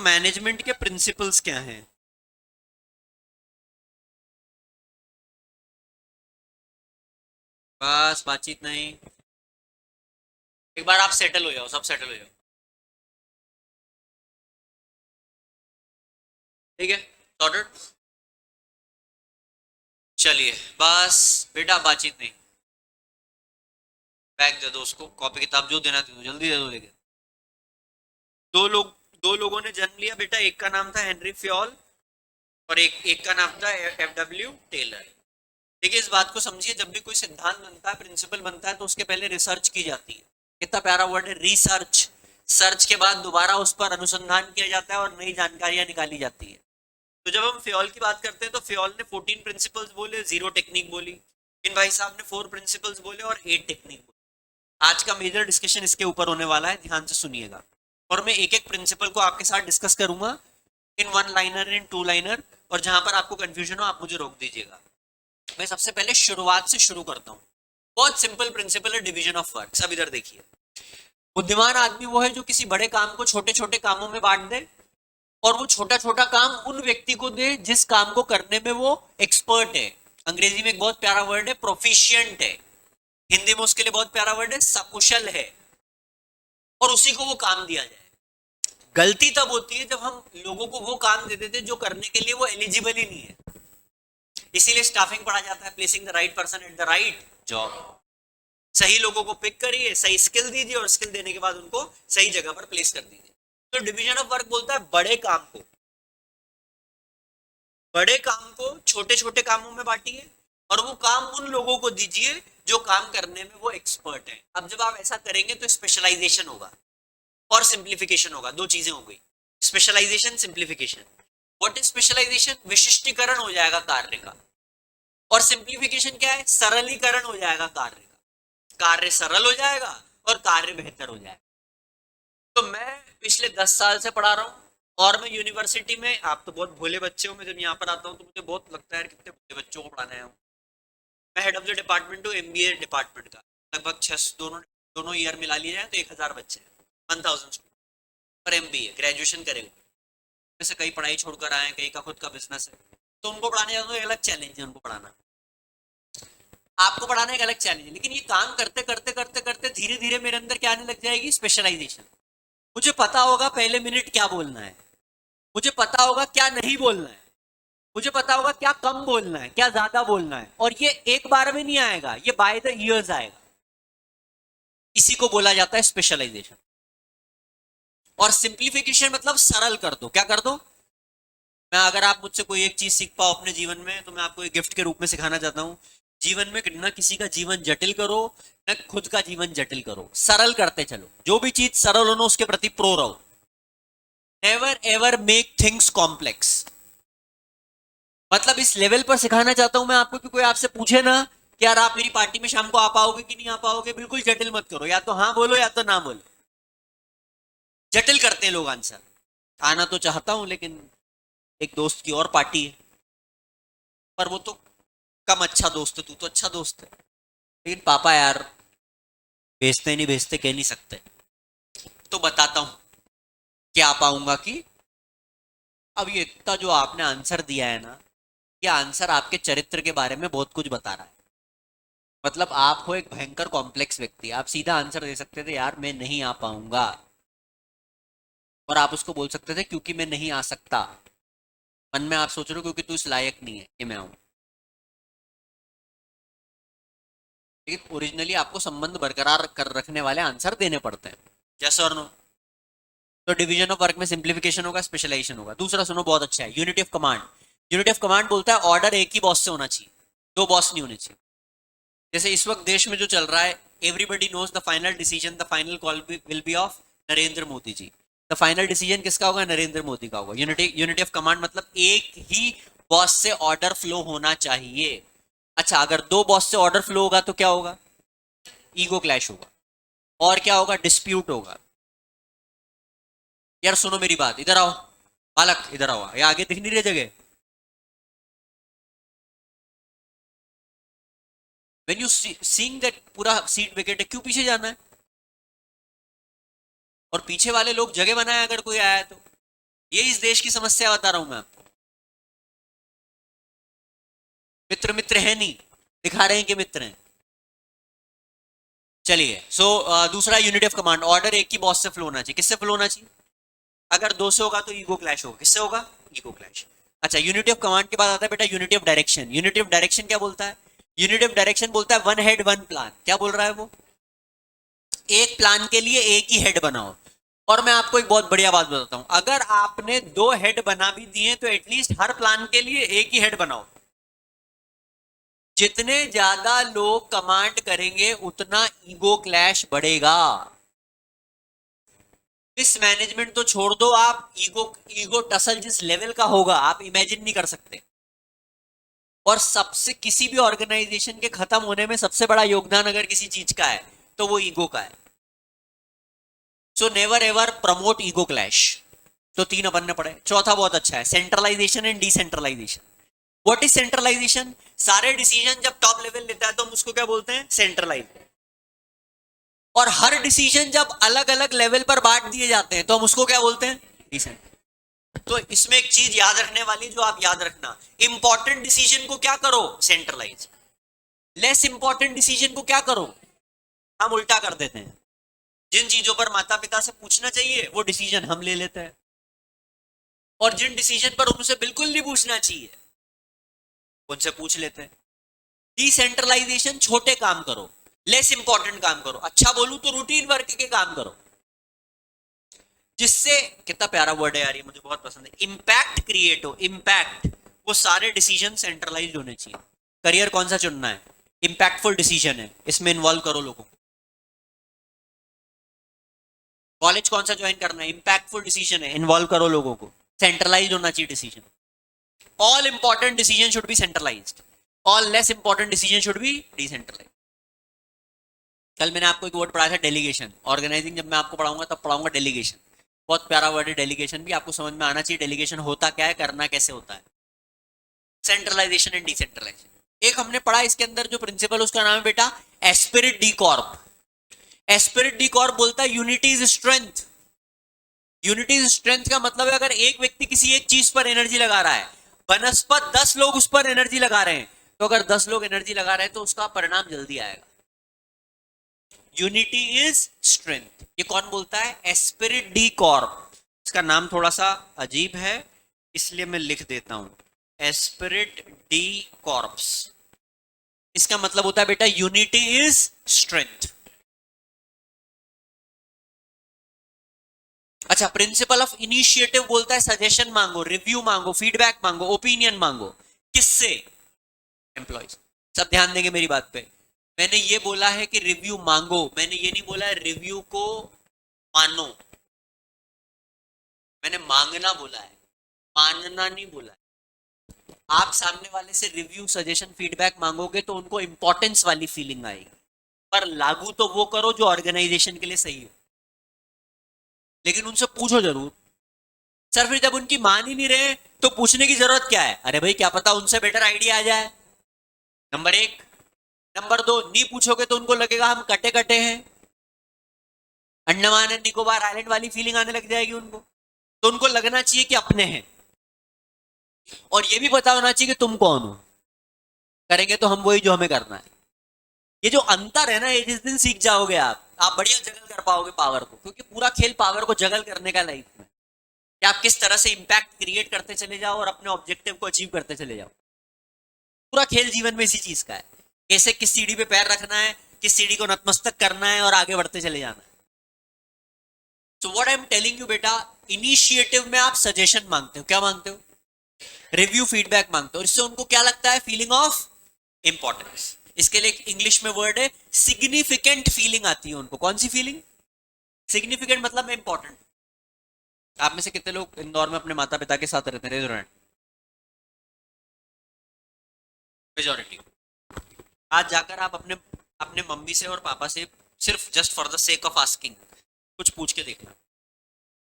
Management के principles क्या हैं? बस बातचीत नहीं। एक बार आप सेटल हो जाओ, सब सेटल हो जाओ। ठीक है, सॉर्टेड। चलिए, बस बेटा बातचीत नहीं। बैग दे दो उसको, कॉपी किताब जो देना दे दो, जल्दी दे दो लेके। दो लोग, दो लोगों ने जन्म लिया बेटा, एक का नाम था हेनरी फ्योल और एक एक का नाम था F.W. टेलर। देखिए, इस बात को समझिए, जब भी कोई सिद्धांत बनता है, प्रिंसिपल बनता है, तो उसके पहले रिसर्च की जाती है। कितना प्यारा वर्ड है, रिसर्च। सर्च के बाद दोबारा उस पर अनुसंधान किया जाता है और नई जानकारियां निकाली जाती है। तो जब हम फ्योल की बात करते हैं तो फ्योल ने 14 प्रिंसिपल्स बोले, 0 टेक्निक बोली। इन भाई साहब ने 4 प्रिंसिपल्स बोले और 8 टेक्निक बोली। आज का मेजर डिस्कशन इसके ऊपर होने वाला है, ध्यान से सुनिएगा। और मैं एक एक प्रिंसिपल को आपके साथ डिस्कस करूंगा, in one liner, in two liner. और जहां पर आपको कंफ्यूजन हो आप मुझे रोक दीजिएगा। मैं सबसे पहले शुरुआत से शुरू करता हूँ। बहुत सिंपल प्रिंसिपल है, डिवीजन ऑफ वर्क। सब इधर देखिए। बुद्धिमान आदमी वो है जो किसी बड़े काम को छोटे छोटे कामों में बांट दे और वो छोटा छोटा काम उन व्यक्ति को दे जिस काम को करने में वो एक्सपर्ट है। अंग्रेजी में एक बहुत प्यारा वर्ड है, प्रोफिशिएंट है। हिंदी में उसके लिए बहुत प्यारा वर्ड है, सकुशल है। और उसी को वो काम दिया जाए। गलती तब होती है जब हम लोगों को वो काम दे देते जो करने के लिए वो एलिजिबल ही नहीं है। इसीलिए स्टाफिंग पढ़ा जाता है, placing the right person at the right job. सही लोगों को पिक करिए, सही स्किल दीजिए और स्किल देने के बाद उनको सही जगह पर प्लेस कर दीजिए। तो डिवीजन ऑफ वर्क बोलता है बड़े काम को छोटे छोटे कामों में बांटिए और वो काम उन लोगों को दीजिए जो काम करने में वो एक्सपर्ट है। अब जब आप ऐसा करेंगे तो स्पेशलाइजेशन होगा और सिंप्लीफिकेशन होगा। दो चीजें हो गई, specialization, simplification. What is specialization? विशिष्टीकरण हो जाएगा कार्य का। और सिंप्लीफिकेशन क्या है? सरलीकरण हो जाएगा कार्य का। कार्य सरल हो जाएगा और कार्य बेहतर हो जाएगा। तो मैं पिछले 10 साल से पढ़ा रहा हूँ और मैं यूनिवर्सिटी में, आप तो बहुत भोले बच्चे हो, मैं जब यहाँ पर आता हूँ तो मुझे बहुत लगता है कितने भोले बच्चों को पढ़ाने आया हूँ। मैं हेड ऑफ द डिपार्टमेंट हूँ, एमबीए डिपार्टमेंट का। लगभग 6 दोनों दोनों ईयर मिला लिए जाए तो 1000 बच्चे हैं, 1000 पर एमबीए ग्रेजुएशन करेंगे। जैसे कई पढ़ाई छोड़कर आए, कई का खुद का बिजनेस है, तो उनको पढ़ाने जाता हूँ, एक अलग चैलेंज है उनको पढ़ाना। आपको पढ़ाना एक अलग चैलेंज है, लेकिन ये काम करते करते करते करते धीरे धीरे मेरे अंदर क्या आने लग जाएगी? स्पेशलाइजेशन। मुझे पता होगा पहले मिनट क्या बोलना है, मुझे पता होगा क्या नहीं बोलना है, मुझे पता होगा क्या कम बोलना है, क्या ज्यादा बोलना है। और ये एक बार में नहीं आएगा, ये बाय द ईयर्स आएगा। इसी को बोला जाता है स्पेशलाइजेशन। और सिंप्लीफिकेशन मतलब सरल कर दो। क्या कर दो? मैं, अगर आप मुझसे कोई एक चीज सीख पाओ अपने जीवन में, तो मैं आपको एक गिफ्ट के रूप में सिखाना चाहता हूँ। जीवन में न किसी का जीवन जटिल करो, न खुद का जीवन जटिल करो, सरल करते चलो। जो भी चीज सरल हो ना उसके प्रति प्रो रहो। Never ever make things complex. मतलब इस लेवल पर सिखाना चाहता हूं मैं आपको कि कोई आपसे पूछे ना कि यार आप मेरी पार्टी में शाम को आ पाओगे कि नहीं आ पाओगे, बिल्कुल जटिल मत करो। या तो हाँ बोलो या तो ना बोलो। जटिल करते हैं लोग आंसर। आना तो चाहता हूं लेकिन एक दोस्त की और पार्टी है, पर वो तो कम अच्छा दोस्त है, तू तो अच्छा दोस्त है। लेकिन पापा यार भेजते नहीं, भेजते कह नहीं सकते। तो बताता हूं क्या पाऊंगा कि अब ये इतना जो आपने आंसर दिया है ना, ये आंसर आपके चरित्र के बारे में बहुत कुछ बता रहा है। मतलब आप हो एक भयंकर कॉम्प्लेक्स व्यक्ति, आप सीधा आंसर दे सकते थे यार मैं नहीं आ पाऊंगा, और आप उसको बोल सकते थे क्योंकि मैं नहीं आ सकता। मन में आप सोच रहे हो क्योंकि तू इस लायक नहीं है कि मैं आऊं। लेकिन ओरिजिनली आपको संबंध बरकरार कर रखने वाले आंसर देने पड़ते हैं। यस और नो? तो डिवीजन ऑफ वर्क में सिंप्लीफिकेशन होगा, स्पेशलाइजेशन होगा। दूसरा सुनो, बहुत अच्छा है, unity of command. Unity of command बोलता है ऑर्डर एक ही बॉस से होना चाहिए, दो बॉस नहीं होने चाहिए। जैसे इस वक्त देश में जो चल रहा है, everybody knows the final decision, the final call will be of Narendra Modi ji. The final decision किसका होगा? नरेंद्र मोदी का होगा। यूनिटी ऑफ कमांड मतलब एक ही बॉस से ऑर्डर फ्लो होना चाहिए। अच्छा, अगर दो बॉस से ऑर्डर फ्लो होगा तो क्या होगा? ईगो क्लैश होगा। और क्या होगा? डिस्प्यूट होगा। यार सुनो मेरी बात, इधर आओ बालक, इधर आओ। ये आगे दिख नहीं रही जगह? व्हेन यू सीइंग दैट पूरा सीट विकेट है, क्यों पीछे जाना है? और पीछे वाले लोग जगह बनाए अगर कोई आया तो ये इस देश की समस्या बता रहा हूं मैं आपको। मित्र मित्र है नहीं, दिखा रहे हैं कि मित्र हैं। चलिए दूसरा यूनिटी ऑफ कमांड, ऑर्डर एक ही बॉस से फ्लो होना चाहिए। किससे फ्लो होना चाहिए? अगर दो से होगा तो ईगो क्लैश होगा। किससे होगा? Ego clash. अच्छा, यूनिटी ऑफ कमांड के बाद आता है बेटा unity of direction. Unity of direction क्या बोलता है? यूनिटी ऑफ डायरेक्शन बोलता है वन हेड वन प्लान। क्या बोल रहा है वो? एक प्लान के लिए एक ही हेड बनाओ। और मैं आपको एक बहुत बढ़िया बात बताता हूं, अगर आपने दो हेड बना भी दिए तो एटलीस्ट हर प्लान के लिए एक ही हेड बनाओ। जितने ज्यादा लोग कमांड करेंगे उतना ईगो क्लैश बढ़ेगा। इस मैनेजमेंट तो छोड़ दो आप, ईगो ईगो टसल जिस लेवल का होगा आप इमेजिन नहीं कर सकते। और सबसे किसी भी ऑर्गेनाइजेशन के खत्म होने में सबसे बड़ा योगदान अगर किसी चीज का है तो वो ईगो का है। So never ever promote ego clash. तो तीन अपन ने पढ़े। चौथा बहुत अच्छा है, centralization and decentralization. What is centralization? सारे डिसीजन जब टॉप लेवल लेता है तो हम उसको क्या बोलते हैं? सेंट्रलाइज। और हर डिसीजन जब अलग अलग लेवल पर बांट दिए जाते हैं तो हम उसको क्या बोलते हैं? डिसेंट्रलाइज। तो इसमें एक चीज याद रखने वाली, जो आप याद रखना, इंपॉर्टेंट डिसीजन को क्या करो? सेंट्रलाइज। लेस इंपॉर्टेंट डिसीजन को क्या करो? हम उल्टा कर देते हैं। जिन चीजों पर माता पिता से पूछना चाहिए वो डिसीजन हम ले लेते हैं, और जिन डिसीजन पर उनसे बिल्कुल नहीं पूछना चाहिए उनसे पूछ लेते हैं। डिसेंट्रलाइजेशन, छोटे काम करो, लेस इंपॉर्टेंट काम करो। अच्छा बोलूं तो रूटीन वर्क के काम करो, जिससे, कितना प्यारा वर्ड है यार ये, मुझे बहुत पसंद है, इंपैक्ट क्रिएट हो। इंपैक्ट, वो सारे डिसीजन सेंट्रलाइज होने चाहिए। करियर कौन सा चुनना है? इंपैक्टफुल डिसीजन है, इसमें इन्वॉल्व करो लोगों को। कॉलेज कौन सा ज्वाइन करना है? इंपैक्टफुल डिसीजन है, इन्वॉल्व करो लोगों को। सेंट्रलाइज होना चाहिए decision. All important decision should be centralized, all less important decision should be decentralized. कल मैंने आपको एक वर्ड पढ़ाया था, डेलीगेशन। ऑर्गेनाइजिंग जब मैं आपको पढ़ाऊंगा तब पढ़ाऊंगा डेलीगेशन। बहुत प्यारा वर्ड है डेलीगेशन भी, आपको समझ में आना चाहिए डेलीगेशन होता क्या है, करना कैसे होता है। Centralization and decentralization. एक हमने पढ़ा इसके अंदर जो प्रिंसिपल, उसका नाम है बेटा Spirit D Corp. Spirit D Corp बोलता है unity is strength. Unity is strength का मतलब है अगर एक व्यक्ति किसी एक चीज पर एनर्जी लगा रहा है, बनस्पत 10 लोग उस पर एनर्जी लगा रहे हैं, तो अगर 10 लोग एनर्जी लगा रहे हैं तो उसका परिणाम जल्दी आएगा। Unity is strength. ये कौन बोलता है? Spirit D Corp. इसका नाम थोड़ा सा अजीब है इसलिए मैं लिख देता हूं, एस्पिरिट डी कॉर्प्स। इसका मतलब होता है बेटा यूनिटी इज स्ट्रेंथ। अच्छा, प्रिंसिपल ऑफ इनिशिएटिव बोलता है सजेशन मांगो, रिव्यू मांगो, फीडबैक मांगो, ओपिनियन मांगो। किससे? एम्प्लॉइज। सब ध्यान देंगे मेरी बात पे। मैंने ये बोला है कि रिव्यू मांगो, मैंने ये नहीं बोला है रिव्यू को मानो। मैंने मांगना बोला है, मानना नहीं बोला है। आप सामने वाले से रिव्यू, सजेशन, फीडबैक मांगोगे तो उनको इंपॉर्टेंस वाली फीलिंग आएगी, पर लागू तो वो करो जो ऑर्गेनाइजेशन के लिए सही हो। लेकिन उनसे पूछो जरूर। सर फिर जब उनकी मान ही नहीं रहे तो पूछने की जरूरत क्या है? अरे भाई क्या पता उनसे बेटर आइडिया आ जाए, नंबर एक। नंबर दो, नहीं पूछोगे तो उनको लगेगा हम कटे कटे हैं, अंडमान एंड निकोबार आइलैंड वाली फीलिंग आने लग जाएगी उनको। तो उनको लगना चाहिए कि अपने हैं, और ये भी पता होना चाहिए कि तुम कौन हो। करेंगे तो हम वही जो हमें करना है। ये जो अंतर है ना, ये जिस दिन सीख जाओगे आप बढ़िया जगल कर पाओगे पावर को, क्योंकि पूरा खेल पावर को जगल करने का लाइफ में, कि आप किस तरह से इंपैक्ट क्रिएट करते चले जाओ और अपने ऑब्जेक्टिव को अचीव करते चले जाओ। पूरा खेल जीवन में इसी चीज का है, कैसे किस सीढ़ी पे पैर रखना है, किस सीढ़ी को नतमस्तक करना है और आगे बढ़ते चले जाना है। So what I am telling you बेटा, इनिशिएटिव में आप सजेशन मांगते हो। क्या मांगते हो? रिव्यू, फीडबैक मांगते हो। इससे उनको क्या लगता है? Feeling of importance. इसके लिए इंग्लिश में वर्ड है सिग्निफिकेंट फीलिंग आती है उनको। कौन सी फीलिंग? सिग्निफिकेंट मतलब इंपॉर्टेंट। आप में से कितने लोग इंदौर में अपने माता पिता के साथ रहते हैं? मेजोरिटी। आज जाकर आप अपने अपने मम्मी से और पापा से सिर्फ just for the sake of asking कुछ पूछ के देखना,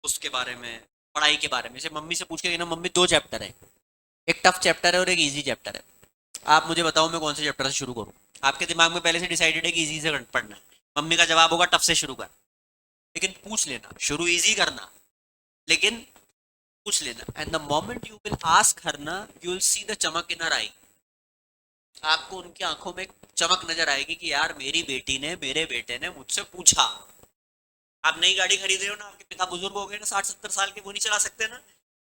उसके बारे में, पढ़ाई के बारे में। जैसे मम्मी से पूछ के देखना, मम्मी 2 चैप्टर है, एक टफ चैप्टर है और एक इजी चैप्टर है, आप मुझे बताओ मैं कौन से चैप्टर से शुरू करूं। आपके दिमाग में पहले से डिसाइडेड है कि इजी से पढ़ना है, मम्मी का जवाब होगा टफ से शुरू कर। लेकिन पूछ लेना, शुरू इजी करना, लेकिन पूछ लेना, and the moment you will ask her ना, यू विल सी द चमक इन हर आई। आपको उनकी आंखों में एक चमक नजर आएगी कि यार मेरी बेटी ने, मेरे बेटे ने मुझसे पूछा। आप नई गाड़ी खरीद रहे हो ना, आपके पिता बुजुर्ग हो गए ना 60-70 साल के, वो नहीं चला सकते ना।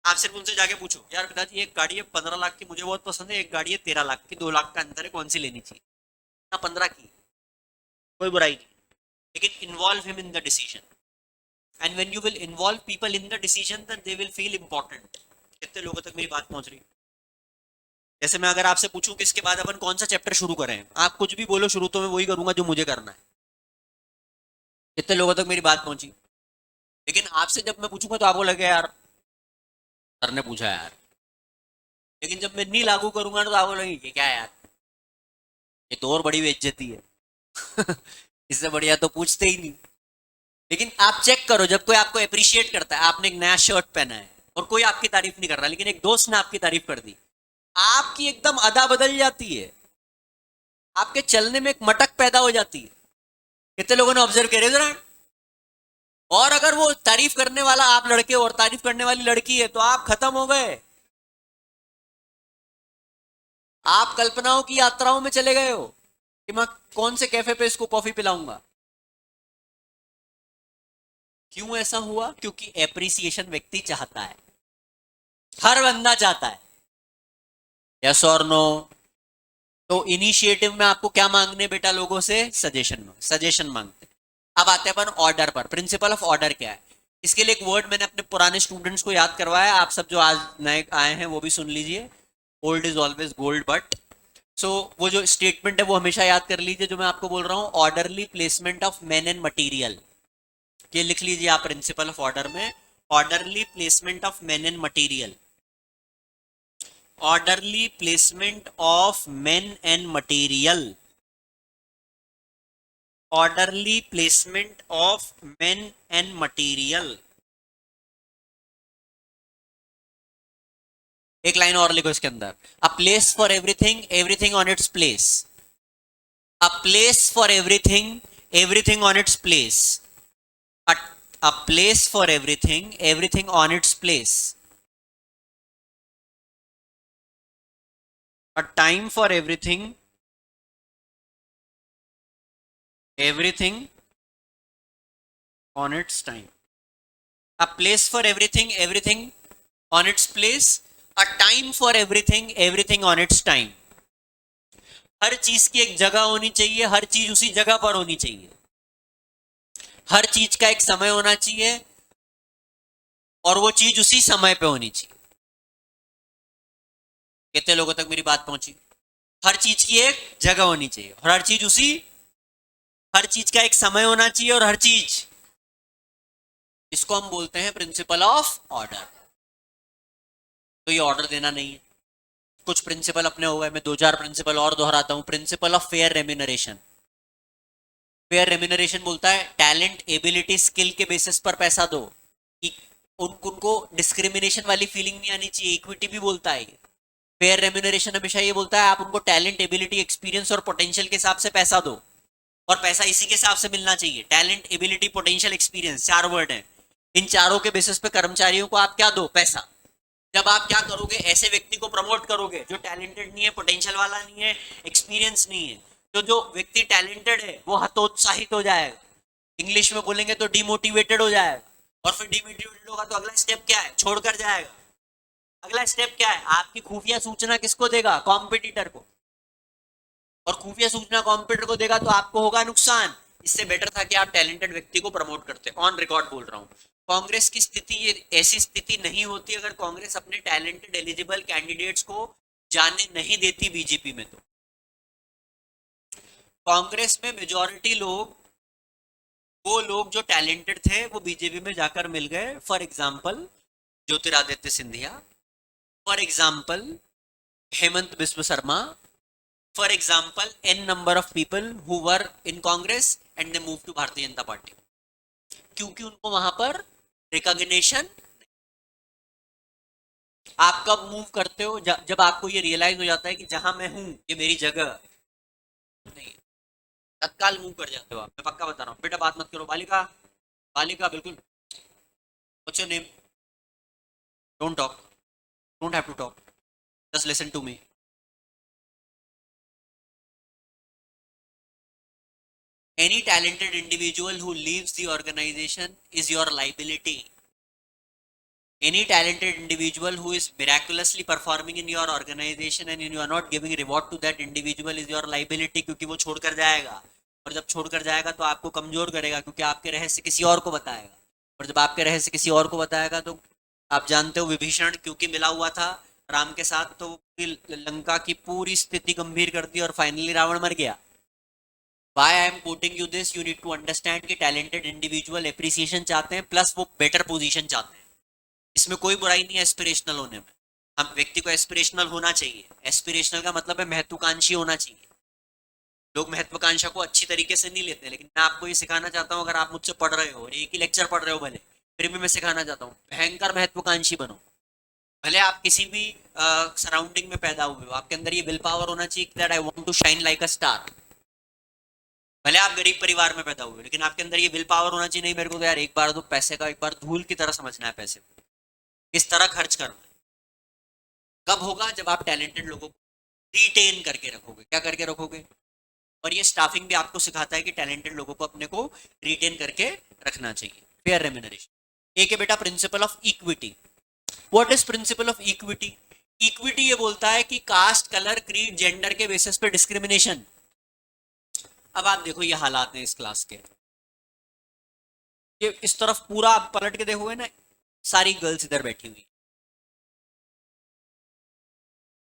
आप सिर्फ उनसे जाके पूछो, यार पिताजी एक गाड़ी है 15 लाख की, मुझे बहुत पसंद है, एक गाड़ी है 13 लाख की, 2 लाख का अंतर है, कौन सी लेनी चाहिए? ना 15 की, कोई बुराई नहीं, लेकिन involve him in the decision. And when you will involve people in the decision, then they will feel important. कितने लोगों तक मेरी बात पहुंच रही है? जैसे मैं अगर आपसे पूछूं कि इसके बाद अपन कौन सा चैप्टर शुरू करें, आप कुछ भी बोलो, शुरू तो मैं वही करूंगा जो मुझे करना है। कितने लोगों तक मेरी बात पहुंची? लेकिन आपसे जब मैं पूछूंगा तो आपको लगेगा यार सर ने पूछा यार, लेकिन जब मैं नहीं लागू करूंगा तो आपको लगेगा कि क्या यार, ये तो और बड़ी बेइज्जती है। इससे बढ़िया तो पूछते ही नहीं। लेकिन आप चेक करो, जब कोई आपको अप्रिशिएट करता है, आपने एक नया शर्ट पहना है और कोई आपकी तारीफ नहीं कर रहा, लेकिन एक दोस्त ने आपकी तारीफ कर दी, आपकी एकदम अदा बदल जाती है, आपके चलने में एक मटक पैदा हो जाती है। कितने लोगों ने ऑब्जर्व करे जरा? और अगर वो तारीफ करने वाला आप लड़के और तारीफ करने वाली लड़की है, तो आप खत्म हो गए। आप कल्पनाओं की यात्राओं में चले गए हो कि मैं कौन से कैफे पे इसको कॉफी पिलाऊंगा। क्यों ऐसा हुआ? क्योंकि एप्रिसिएशन व्यक्ति चाहता है, हर बंदा चाहता है। यस और नो? तो इनिशिएटिव में आपको क्या मांगने बेटा? लोगों से सजेशन, सजेशन मांगते। अब आते हैं अपन ऑर्डर पर। प्रिंसिपल ऑफ ऑर्डर क्या है? इसके लिए एक वर्ड मैंने अपने पुराने स्टूडेंट्स को याद करवाया, आप सब जो आज नए आए हैं वो भी सुन लीजिए। Old is always gold, but so वो जो स्टेटमेंट है वो हमेशा याद कर लीजिए जो मैं आपको बोल रहा हूं, orderly placement of man and material. ये लिख लीजिए आप प्रिंसिपल ऑफ ऑर्डर में, orderly placement of man and material. orderly placement of men and material, orderly placement of men and material। एक लाइन और लिखो इसके अंदर, a place for everything, everything on its place. A place for everything, everything on its place. A place for everything, everything on its place. A time for everything, everything on its time। A place for everything, everything on its place। A time for everything, everything on its time। हर चीज की एक जगह होनी चाहिए, हर चीज उसी जगह पर होनी चाहिए, हर चीज का एक समय होना चाहिए और वो चीज उसी समय पे होनी चाहिए। कितने लोगों तक मेरी बात पहुंची? हर चीज की एक जगह होनी चाहिए और हर चीज उसी, हर चीज का एक समय होना चाहिए और हर चीज, इसको हम बोलते हैं प्रिंसिपल ऑफ ऑर्डर। तो ये ऑर्डर देना नहीं है। कुछ प्रिंसिपल अपने हो गए, मैं 2-4 प्रिंसिपल और दोहराता हूं। Principle of fair remuneration. Fair remuneration बोलता है टैलेंट, एबिलिटी, स्किल के बेसिस पर पैसा दो। उनको डिस्क्रिमिनेशन वाली फीलिंग नहीं आनी चाहिए, इक्विटी भी बोलता है। फेयर रेम्यूनरेशन हमेशा ये बोलता है आप उनको टैलेंट, एबिलिटी, एक्सपीरियंस और पोटेंशियल के हिसाब से पैसा दो, और पैसा इसी के हिसाब से मिलना चाहिए। Talent, ability, potential, experience, 4 word है। इन चारों के बेसिस पे कर्मचारियों को आप क्या दो? पैसा। जब आप क्या करोगे, ऐसे व्यक्ति को प्रमोट करोगे जो टैलेंटेड नहीं है, पोटेंशियल वाला नहीं है, एक्सपीरियंस नहीं है, तो जो व्यक्ति टैलेंटेड है वो हतोत्साहित हो जाएगा, इंग्लिश में बोलेंगे तो डिमोटिवेटेड हो जाएगा, और फिर डिमोटिवेटेड होगा तो अगला स्टेप क्या है? छोड़कर जाएगा। अगला स्टेप क्या है? आपकी खुफिया सूचना किसको देगा? कॉम्पिटिटर को। और खुफिया सूचना कॉम्पिटिटर को देगा तो आपको होगा नुकसान। इससे बेटर था कि आप टैलेंटेड व्यक्ति को प्रमोट करते। ऑन रिकॉर्ड बोल रहा हूं, कांग्रेस की स्थिति ये ऐसी स्थिति नहीं होती अगर कांग्रेस अपने टैलेंटेड एलिजिबल कैंडिडेट्स को जाने नहीं देती बीजेपी में। तो कांग्रेस में मेजॉरिटी लोग, वो लोग जो टैलेंटेड थे वो बीजेपी में जाकर मिल गए। For example Jyotiraditya Scindia, for example Himanta Biswa Sarma, for example an number of people who were in Congress and they move to Bharatiya Janata party, क्योंकि उनको वहां पर रिकॉग्निशन। आप कब मूव करते हो? जब आपको ये रियलाइज हो जाता है कि जहां मैं हूं ये मेरी जगह नहीं, तत्काल मूव कर जाते हो आप। मैं पक्का बता रहा हूँ, बेटा बात मत करो। बालिका, बालिका बिल्कुल। What's your name? Don't talk. Don't have to talk. Just listen to me. Any talented individual who leaves the organization is your liability. Any talented individual who is miraculously performing in your organization and you are not giving reward to that individual is your liability, क्योंकि वो छोड़कर जाएगा, और जब छोड़कर जाएगा तो आपको कमजोर करेगा, क्योंकि आपके रहस्य किसी और को बताएगा, और जब आपके रहस्य किसी और को बताएगा तो आप जानते हो विभीषण क्योंकि मिला हुआ था राम के साथ, तो लंका की पूरी स्थिति गंभीर कर दी और फाइनली रावण मर गया. Why I am quoting you this? You need to understand कि talented individual appreciation चाहते हैं प्लस वो better position चाहते हैं. इसमें कोई बुराई नहीं है एस्पिरेशनल होने में. हम व्यक्ति को एस्पिरेशनल होना चाहिए. एस्पिरेशनल का मतलब है महत्वाकांक्षी होना चाहिए. लोग महत्वाकांक्षा को अच्छी तरीके से नहीं लेते, लेकिन मैं आपको ये सिखाना चाहता हूँ, अगर आप मुझसे पढ़ रहे हो, एक ही लेक्चर पढ़ रहे हो भले, फिर भी मैं सिखाना चाहता हूँ भयंकर महत्वाकांक्षी बनो. भले आप किसी भी सराउंडिंग में पैदा हुए हो, आपके अंदर ये विल पावर होना चाहिए that I want to shine like a star. भले आप गरीब परिवार में पैदा हुए, लेकिन आपके अंदर ये विल पावर होना चाहिए, नहीं मेरे को तो यार एक बार तो पैसे का एक बार धूल की तरह समझना है, पैसे को किस तरह खर्च करना है. कब होगा? जब आप टैलेंटेड लोगों को रिटेन करके रखोगे. क्या करके रखोगे? और ये स्टाफिंग भी आपको सिखाता है कि टैलेंटेड लोगों को अपने को रिटेन करके रखना चाहिए. Fair remuneration. एक है बेटा principal of equity. What is principal of equity? Equity ये बोलता है कि कास्ट, कलर, क्रीड, जेंडर के बेसिस पे डिस्क्रिमिनेशन. अब आप देखो ये हालात हैं इस क्लास के, ये इस तरफ पूरा आप पलट के देखोगे ना, सारी गर्ल्स इधर बैठी हुई,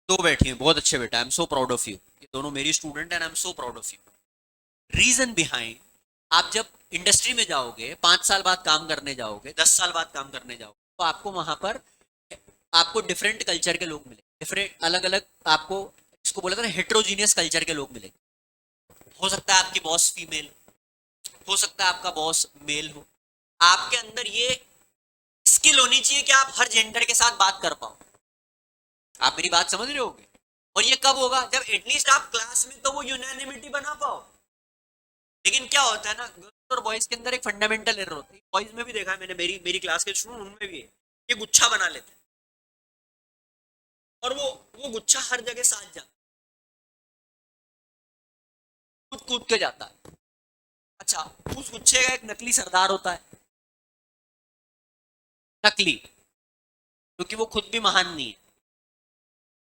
दो बैठी हैं, बहुत अच्छे बेटा, I am so proud of you. ये दोनों मेरी स्टूडेंट है, I am so proud of you. Reason behind, आप जब इंडस्ट्री में जाओगे, 5 साल बाद काम करने जाओगे, 10 साल बाद काम करने जाओगे, तो आपको वहां पर आपको डिफरेंट कल्चर के लोग मिले, डिफरेंट अलग अलग, आपको इसको बोला था ना हेट्रोजीनियस कल्चर के लोग मिले. हो सकता है आपकी बॉस फीमेल, हो सकता है आपका बॉस मेल हो. आपके अंदर ये स्किल होनी चाहिए कि आप हर जेंडर के साथ बात कर पाओ. आप मेरी बात समझ रहे होगे? और ये कब होगा? जब एटलीस्ट आप क्लास में तो वो यूनानिमिटी बना पाओ. लेकिन क्या होता है ना, गर्ल्स और बॉयज के अंदर एक फंडामेंटल एरर होता है. बॉयज में भी देखा है मैंने, मेरी क्लास के स्टूडेंट उनमें भी है, ये गुच्छा बना लेते हैं और वो गुच्छा हर जगह साथ जाता है, कूद कूद के जाता है. अच्छा, उस गुच्छे का एक नकली सरदार होता है, नकली, क्योंकि वो खुद भी महान नहीं है.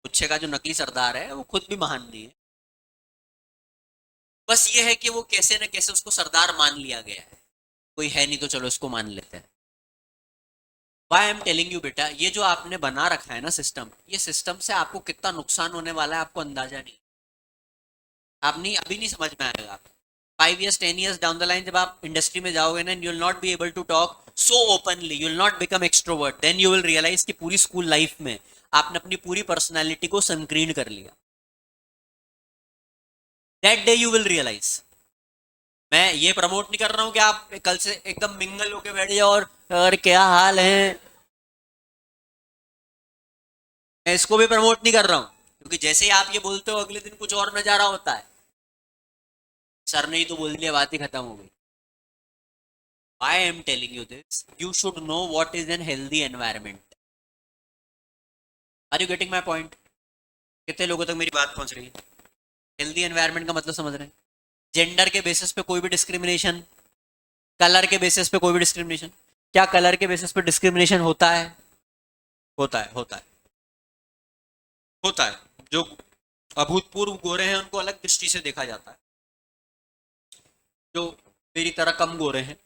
गुच्छे का जो नकली सरदार है वो खुद भी महान नहीं है, बस ये है कि वो कैसे न कैसे उसको सरदार मान लिया गया है. कोई है नहीं तो चलो इसको मान लेते हैं. Why I am telling you बेटा, ये जो आपने बना रखा है ना सिस्टम, ये सिस्टम से आपको कितना नुकसान होने वाला है आपको अंदाजा नहीं. आप नहीं, अभी नहीं समझ में आएगा. 5 years 10 years down the line जब आप इंडस्ट्री में जाओगे ना, you will not be able to talk so openly, you will not become extrovert, then you will realize कि पूरी स्कूल लाइफ में आपने अपनी पूरी पर्सनालिटी को संकीर्ण कर लिया. That day you will realize. मैं ये प्रमोट नहीं कर रहा हूं कि आप कल से एकदम मिंगल होके बैठ जाओ और क्या हाल है, मैं इसको भी प्रमोट नहीं कर रहा हूं, क्योंकि जैसे ही आप ये बोलते हो अगले दिन कुछ और नजारा होता है. सर ने ही तो बोल दिया, बात ही खत्म हो गई. I am telling you this, you should know what is an healthy environment. Are you getting my point? कितने लोगों तक मेरी बात पहुंच रही है? हेल्दी एनवायरनमेंट का मतलब समझ रहे हैं? जेंडर के बेसिस पे कोई भी डिस्क्रिमिनेशन, कलर के बेसिस पे कोई भी डिस्क्रिमिनेशन. क्या कलर के बेसिस पे डिस्क्रिमिनेशन होता है? होता है, होता है, होता है. जो अभूतपूर्व गोरे हैं उनको अलग दृष्टि से देखा जाता है, जो मेरी तरह कम गोरे हैं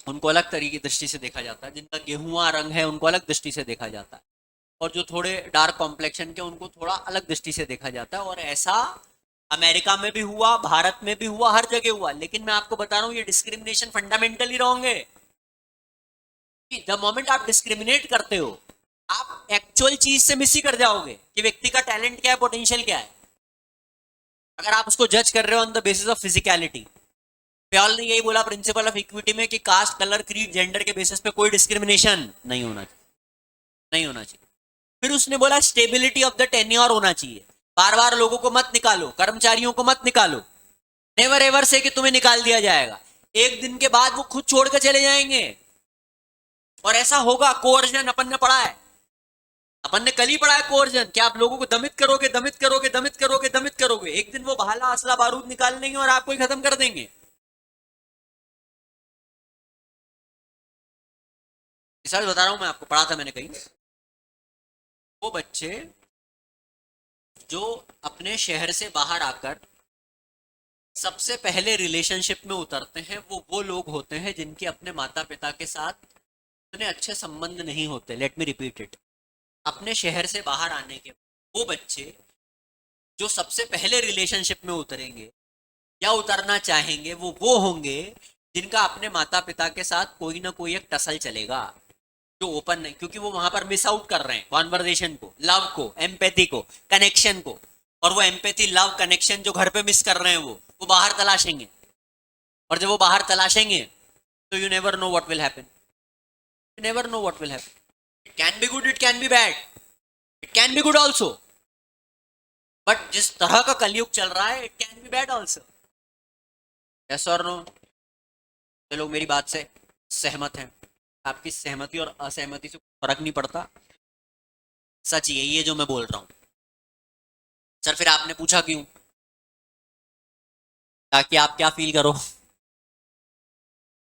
उनको अलग तरीके दृष्टि से देखा जाता है, जिनका गेहुआ रंग है उनको अलग दृष्टि से देखा जाता है, और जो थोड़े डार्क कॉम्प्लेक्शन के उनको थोड़ा अलग दृष्टि से देखा जाता है. और ऐसा अमेरिका में भी हुआ, भारत में भी हुआ, हर जगह हुआ. लेकिन मैं आपको बता रहा हूं ये डिस्क्रिमिनेशन फंडामेंटली रॉन्ग है. द मोमेंट आप डिस्क्रिमिनेट करते हो, आप एक्चुअल चीज से मिस ही कर जाओगे कि व्यक्ति का टैलेंट क्या है, पोटेंशियल क्या है. अगर आप उसको जज कर रहे हो on the basis of physicality. प्याल ने यही बोला प्रिंसिपल ऑफ इक्विटी में कि कास्ट, कलर, क्रीड, जेंडर के बेसिस पे कोई डिस्क्रिमिनेशन नहीं होना चाहिए, नहीं होना चाहिए. फिर उसने बोला स्टेबिलिटी ऑफ द टेन्योर होना चाहिए. बार बार लोगों को मत निकालो, कर्मचारियों को मत निकालो. नेवर एवर से कि तुम्हें निकाल दिया जाएगा. एक दिन के बाद वो खुद छोड़ कर चले जाएंगे. और ऐसा होगा। कोअर्जन अपन ने पढ़ा है, अपन ने कल ही पढ़ा है कोअर्जन, कि आप लोगों को दमित करोगे, दमित करोगे, दमित करोगे, दमित करोगे, एक दिन वो भाला असला बारूद निकाल लेंगे और आपको ही खत्म कर देंगे। सच बता रहा हूं मैं आपको, पढ़ा था मैंने कहीं। वो बच्चे जो अपने शहर से बाहर आकर सबसे पहले रिलेशनशिप में उतरते हैं, वो लोग होते हैं जिनके अपने माता पिता के साथ इतने अच्छे संबंध नहीं होते। Let me repeat it. अपने शहर से बाहर आने के वो बच्चे जो सबसे पहले रिलेशनशिप में उतरेंगे या उतरना चाहेंगे, वो होंगे जिनका अपने माता पिता के साथ कोई ना कोई एक टसल चलेगा, जो ओपन नहीं, क्योंकि वो वहां पर मिस आउट कर रहे हैं कॉन्वर्जेशन को, लव को, एम्पैथी को, कनेक्शन को। और वो एम्पैथी, लव, कनेक्शन जो घर पे मिस कर रहे हैं वो बाहर तलाशेंगे। और जब वो बाहर तलाशेंगे तो you never know what will happen. You never know what will happen. It can be good, it can be bad, it can be good also. But जिस तरह का कलयुग चल रहा है, it can be bad also. Yes और no? लोग मेरी बात से सहमत हैं? आपकी सहमति और असहमति से फर्क नहीं पड़ता, सच यही है जो मैं बोल रहा हूं। सर फिर आपने पूछा क्यों? ताकि आप क्या फील करो?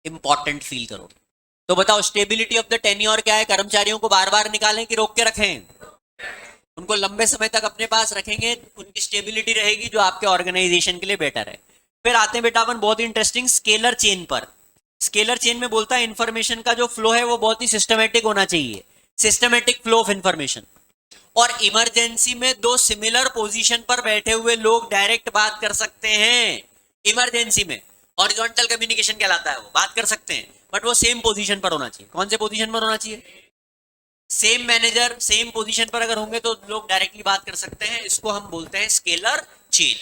इंपॉर्टेंट फील करो। तो बताओ, स्टेबिलिटी ऑफ द टेन्योर क्या है? कर्मचारियों को बार बार निकालें कि रोक के रखें? उनको लंबे समय तक अपने पास रखेंगे, उनकी स्टेबिलिटी रहेगी, जो आपके ऑर्गेनाइजेशन के लिए बेटर है। फिर आते हैं बेटा अपन बहुत ही इंटरेस्टिंग स्केलर चेन पर। स्केलर चेन में बोलता है इंफॉर्मेशन का जो फ्लो है वो बहुत ही सिस्टमेटिक होना चाहिए, सिस्टमेटिक फ्लो ऑफ इंफॉर्मेशन। और इमरजेंसी में दो सिमिलर पोजीशन पर बैठे हुए लोग डायरेक्ट बात कर सकते हैं। इमरजेंसी में हॉरिजॉन्टल कम्युनिकेशन कहलाता है, वो बात कर सकते हैं, बट वो सेम पोजीशन पर होना चाहिए। कौन से पोजीशन पर होना चाहिए? सेम मैनेजर सेम पोजीशन पर अगर होंगे तो लोग डायरेक्टली बात कर सकते हैं। इसको हम बोलते हैं स्केलर चेन।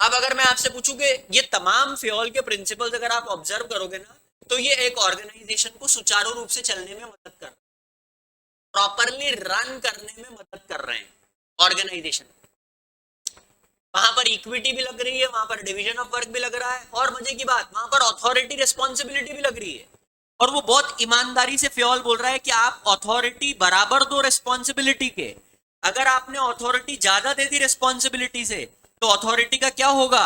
अब अगर मैं आपसे पूछूं कि ये तमाम फ्योल के प्रिंसिपल्स अगर आप ऑब्जर्व करोगे ना, तो ये एक ऑर्गेनाइजेशन को सुचारू रूप से चलने में मदद कर, प्रॉपरली रन करने में मदद कर रहे हैं ऑर्गेनाइजेशन। वहां पर इक्विटी भी लग रही है, वहां पर डिवीजन ऑफ वर्क भी लग रहा है, और मजे की बात वहां पर अथॉरिटी रिस्पॉन्सिबिलिटी भी लग रही है। और वो बहुत ईमानदारी से फ्योल बोल रहा है कि आप अथॉरिटी बराबर दो रिस्पॉन्सिबिलिटी के। अगर आपने अथॉरिटी ज्यादा दे दी रिस्पॉन्सिबिलिटी से, तो अथॉरिटी का क्या होगा?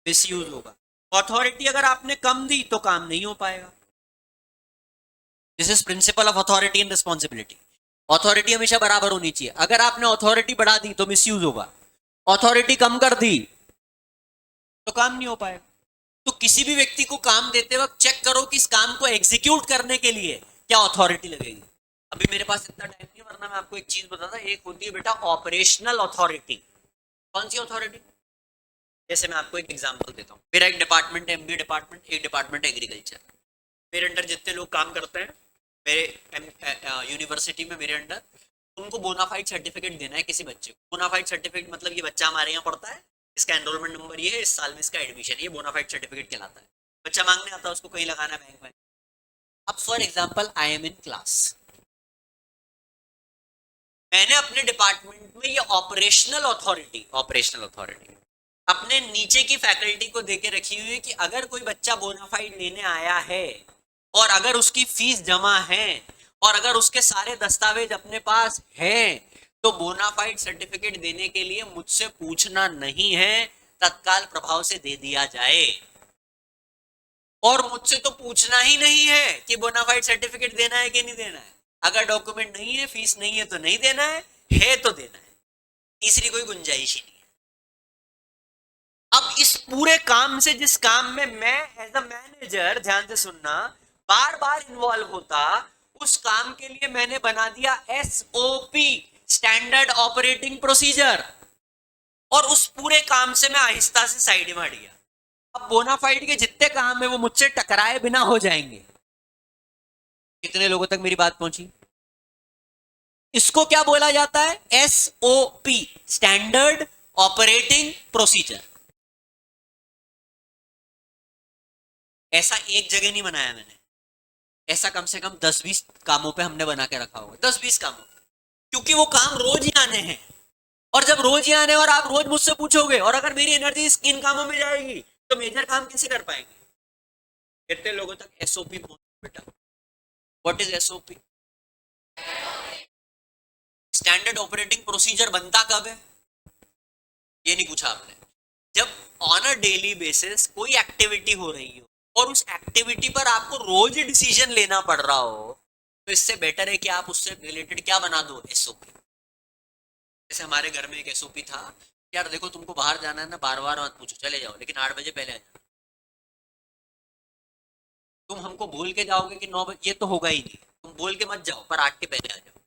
मिसयूज होगा। अथॉरिटी अगर आपने कम दी तो काम नहीं हो पाएगा। This is principle of authority and responsibility. Authority हमेशा बराबर होनी चाहिए। अगर आपने अथॉरिटी बढ़ा दी तो मिसयूज होगा, अथॉरिटी कम कर दी तो काम नहीं हो पाएगा। तो किसी भी व्यक्ति को काम देते वक्त चेक करो कि इस काम को एग्जीक्यूट करने के लिए क्या अथॉरिटी लगेगी। अभी मेरे पास इतना टाइम नहीं, वरना मैं आपको एक चीज बताता। एक होती है बेटा ऑपरेशनल अथॉरिटी। कौन सी अथॉरिटी? जैसे मैं आपको एक एग्जांपल देता हूँ। मेरा एक डिपार्टमेंट है, एमबी डिपार्टमेंट, एक डिपार्टमेंट एग्रीकल्चर। मेरे अंडर जितने लोग काम करते हैं, मेरे यूनिवर्सिटी में मेरे अंडर, उनको बोनाफाइड सर्टिफिकेट देना है किसी बच्चे को। बोनाफाइड सर्टिफिकेट मतलब ये बच्चा हमारे यहाँ पढ़ता है, इसका एनरोलमेंट नंबर ये है, इस साल में इसका एडमिशन, ये बोनाफाइड सर्टिफिकेट कहलाता है। बच्चा मांगने आता है, उसको कहीं लगाना है बैंक में। अब for example I am in class, मैंने अपने डिपार्टमेंट में ये ऑपरेशनल अथॉरिटी अपने नीचे की फैकल्टी को देके रखी हुई है कि अगर कोई बच्चा बोनाफाइड लेने आया है और अगर उसकी फीस जमा है और अगर उसके सारे दस्तावेज अपने पास हैं, तो बोनाफाइड सर्टिफिकेट देने के लिए मुझसे पूछना नहीं है, तत्काल प्रभाव से दे दिया जाए। और मुझसे तो पूछना ही नहीं है कि बोनाफाइड सर्टिफिकेट देना है कि नहीं देना है। अगर डॉक्यूमेंट नहीं है, फीस नहीं है तो नहीं देना है तो देना है। तीसरी कोई गुंजाइश ही नहीं है। अब इस पूरे काम से, जिस काम में मैं एज अ मैनेजर, ध्यान से सुनना, बार बार इन्वॉल्व होता, उस काम के लिए मैंने बना दिया एसओपी, स्टैंडर्ड ऑपरेटिंग प्रोसीजर। और उस पूरे काम से मैं आहिस्ता से साइड में हट गया। अब बोनाफाइड के जितने काम है वो मुझसे टकराए बिना हो जाएंगे। कितने लोगों तक मेरी बात पहुंची? इसको क्या बोला जाता है? SOP, standard operating procedure. ऐसा एक जगह नहीं बनाया मैंने, ऐसा कम से कम 10-20 कामों पे हमने बना के रखा होगा। 10-20 कामों, क्योंकि वो काम रोज ही आने हैं। और जब रोज ही आने और आप रोज मुझसे पूछोगे, और अगर मेरी एनर्जी इन कामों में जाएगी तो मेजर काम कैसे कर पाएंगे? कितने लोगों तक एसओपी बेटा, what is SOP? Standard operating procedure बनता कब है? ये नहीं पूछा आपने। जब ऑन अ डेली बेसिस कोई एक्टिविटी हो रही हो और उस एक्टिविटी पर आपको रोज डिसीजन लेना पड़ रहा हो, तो इससे बेटर है कि आप उससे रिलेटेड क्या बना दो, एसओपी। जैसे हमारे घर में एक एसओपी था, यार देखो तुमको बाहर जाना है ना, बार बार मत पूछो, चले जाओ, लेकिन 8 बजे पहले आ जाना। तुम हमको बोल के जाओगे कि 9 बजे, ये तो होगा ही नहीं। तुम बोल के मत जाओ, पर 8 के पहले आ जाओ।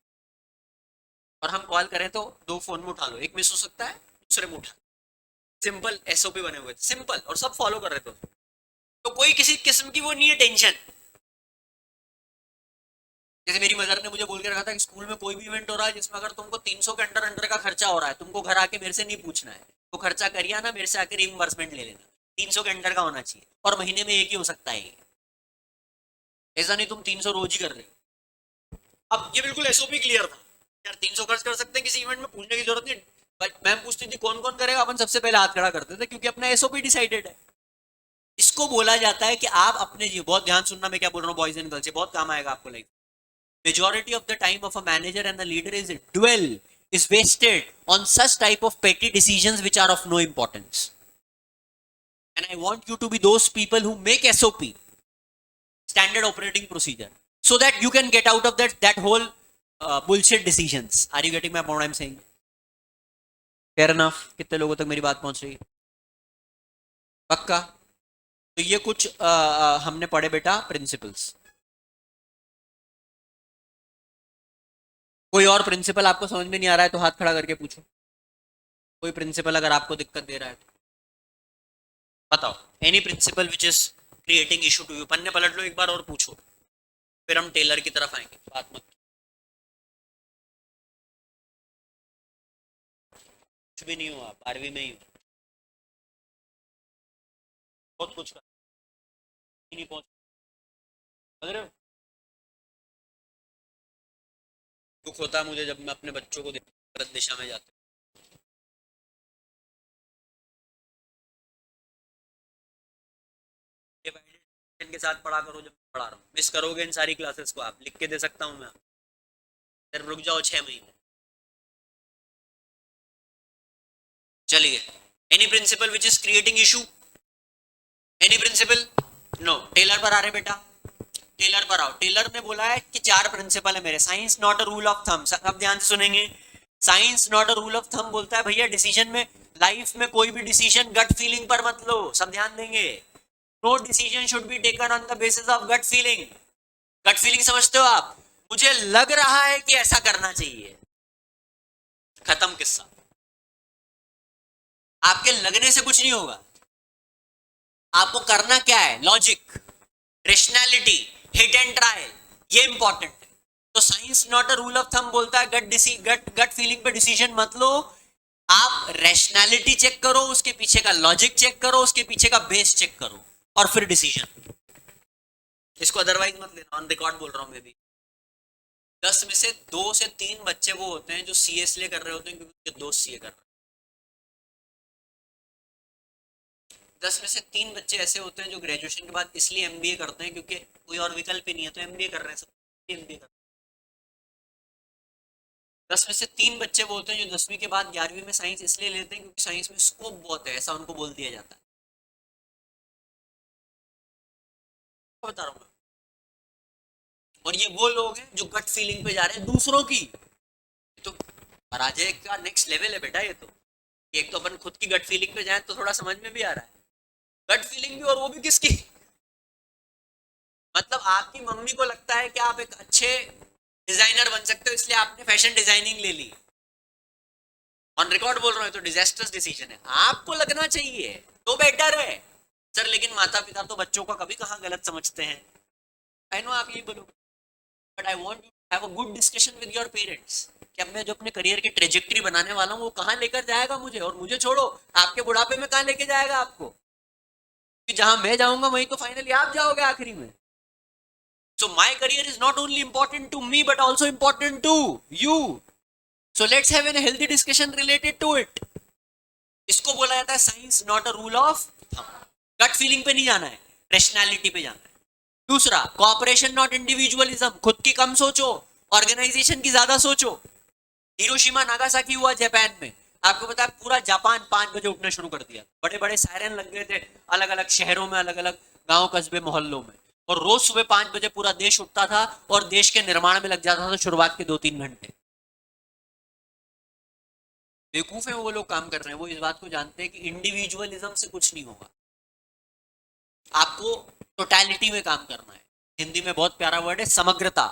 और हम कॉल करें तो 2 फोन में उठा लो, एक मिस हो सकता है, दूसरे में उठा। सिंपल एसओपी बने हुए थे, सिंपल, और सब फॉलो कर रहे थे। तो कोई किसी किस्म की वो नहीं है टेंशन। जैसे मेरी मदर ने मुझे बोल के रखा था कि स्कूल में कोई भी इवेंट हो रहा है जिसमें अगर तुमको 300 के अंडर अंडर का खर्चा हो रहा है, तुमको घर आके मेरे से नहीं पूछना है, तो खर्चा करिए ना, मेरे से आके रिइंबर्समेंट ले लेना। 300 के अंडर का होना चाहिए, और महीने में एक ही हो सकता है। ऐसा नहीं तुम 300 रोज ही कर रहे हो। अब ये बिल्कुल एसओपी क्लियर था, यार 300 खर्च कर सकते हैं किसी इवेंट में, पूछने की जरूरत नहीं। मैम पूछती थी कौन कौन करेगा, अपन सबसे पहले हाथ खड़ा करते थे, क्योंकि अपना एसओपी डिसाइडेड है। इसको बोला जाता है कि आप अपने जी, बहुत ध्यान सुनना मैं क्या बोल रहा हूँ बॉयज एंड गर्ल्स, बहुत काम आएगा आपको life. Majority of the time of a manager and a leader is dwell is wasted on such type of petty decisions which are of no importance. And I want you to be those people who make SOP, standard operating procedure, so that you can get out of that whole bullshit decisions. Are you getting my point I'm saying? Fair enough. कितने लोगों तक मेरी बात पहुंच रही है? पक्का? तो ये कुछ हमने पढ़े बेटा प्रिंसिपल्स। कोई और प्रिंसिपल आपको समझ में नहीं आ रहा है तो हाथ खड़ा करके पूछो। कोई प्रिंसिपल अगर आपको दिक्कत दे रहा है तो बताओ। Any principle which is creating issue to you. पन्ने पलट लो एक बार और पूछो, फिर हम टेलर की तरफ आएंगे। बात मत, कुछ भी नहीं हुआ, 12वीं में ही हो, बहुत कुछ कर नहीं पहुंच। अरे दुख होता है मुझे जब मैं अपने बच्चों को गलत दिशा में जाते डिवाइडेड के साथ पढ़ा करो। जब पढ़ा रहा हूँ मिस करोगे इन सारी क्लासेस को, आप लिख के दे सकता हूँ मैं, फिर रुक जाओ 6 महीने। चलिए, any principle which is creating issue, any principle? No. Taylor पर आ रहे बेटा, टेलर पर आओ। टेलर ने बोला है कि 4 प्रिंसिपल है मेरे। Science not a rule of thumb. अब ध्यान से सुनेंगे। Science not a rule of thumb बोलता है भैया डिसीजन में, लाइफ में कोई भी डिसीजन गट फीलिंग पर मत लो। सब ध्यान देंगे। No decision should be taken on the basis of gut feeling. Gut feeling समझते हो आप? मुझे लग रहा है कि ऐसा करना चाहिए, खत्म किस्सा। आपके लगने से कुछ नहीं होगा। आपको करना क्या है? Logic, rationality, hit and trial, ये इंपॉर्टेंट है। तो science not a rule of thumb बोलता है गट फीलिंग पे डिसीजन मत लो। आप रैशनैलिटी चेक करो, उसके पीछे का लॉजिक चेक करो, उसके पीछे का बेस चेक करो, और फिर डिसीजन। इसको अदरवाइज मत लेना, ऑन रिकॉर्ड बोल रहा हूं मैं भी। 10 में से 2 से 3 बच्चे वो होते हैं जो सीए इसलिए कर रहे होते हैं क्योंकि उनके दोस्त सीए कर रहे हैं। 10 में से 3 बच्चे ऐसे होते हैं जो ग्रेजुएशन के बाद इसलिए एमबीए करते हैं क्योंकि कोई और विकल्प ही नहीं है, तो एमबीए कर रहे हैं, सब एमबीए कर रहे हैं। 10 में से 3 बच्चे वो होते हैं जो 10वीं के बाद 11वीं में साइंस इसलिए लेते हैं क्योंकि साइंस में स्कोप बहुत है, ऐसा उनको बोल दिया जाता है। बता रहा हूँ मैं। और ये वो लोग हैं जो गट फीलिंग पे जा रहे हैं दूसरों की। तो पराजय का नेक्स्ट लेवल है बेटा ये तो। एक तो अपन खुद की गट फीलिंग पे जाए तो थोड़ा समझ में भी आ रहा है। गट फीलिंग भी, और वो भी किसकी? मतलब आपकी मम्मी को लगता है कि आप एक अच्छे डिजाइनर बन सकते हो, इसलिए आपने फैशन डिजाइनिंग ले ली। ऑन रिकॉर्ड बोल रहा हूँ, तो डिजास्टर्स डिसीजन है। आपको लगना चाहिए तो बेटर है सर, लेकिन माता पिता तो बच्चों का कभी कहाँ गलत समझते हैं। आई नो आप यही बोलोगे, but I want you to have a good discussion with your parents कि अब मैं जो अपने करियर की ट्रेजेक्टरी बनाने वाला हूँ वो कहाँ लेकर जाएगा मुझे, और मुझे छोड़ो आपके बुढ़ापे में कहाँ लेके जाएगा आपको। कि जहां मैं जाऊंगा वहीं तो फाइनली आप जाओगे आखिरी में। So my career is not only important to me but also important to you. So let's have a healthy discussion related to it. इसको बोला जाता है science not a rule of thumb. Gut feeling पे नहीं जाना है, rationality पे जाना है। दूसरा, कॉपरेशन नॉट इंडिविजुअलिज्म, खुद की कम सोचो, ऑर्गेनाइजेशन की ज्यादा सोचो। हिरोशिमा नागासाकी हुआ जापान में, आपको पता है पूरा जापान 5 बजे उठना शुरू कर दिया, बड़े बड़े सायरन लग गए थे अलग अलग शहरों में, अलग अलग गांव कस्बे मोहल्लों में, और रोज सुबह 5 बजे पूरा देश उठता था और देश के निर्माण में लग जाता था शुरुआत के 2-3 घंटे। बेवकूफ है वो लोग काम कर रहे हैं, वो इस बात को जानते हैं कि इंडिविजुअलिज्म से कुछ नहीं होगा, आपको टोटलिटी में काम करना है। हिंदी में बहुत प्यारा वर्ड है समग्रता,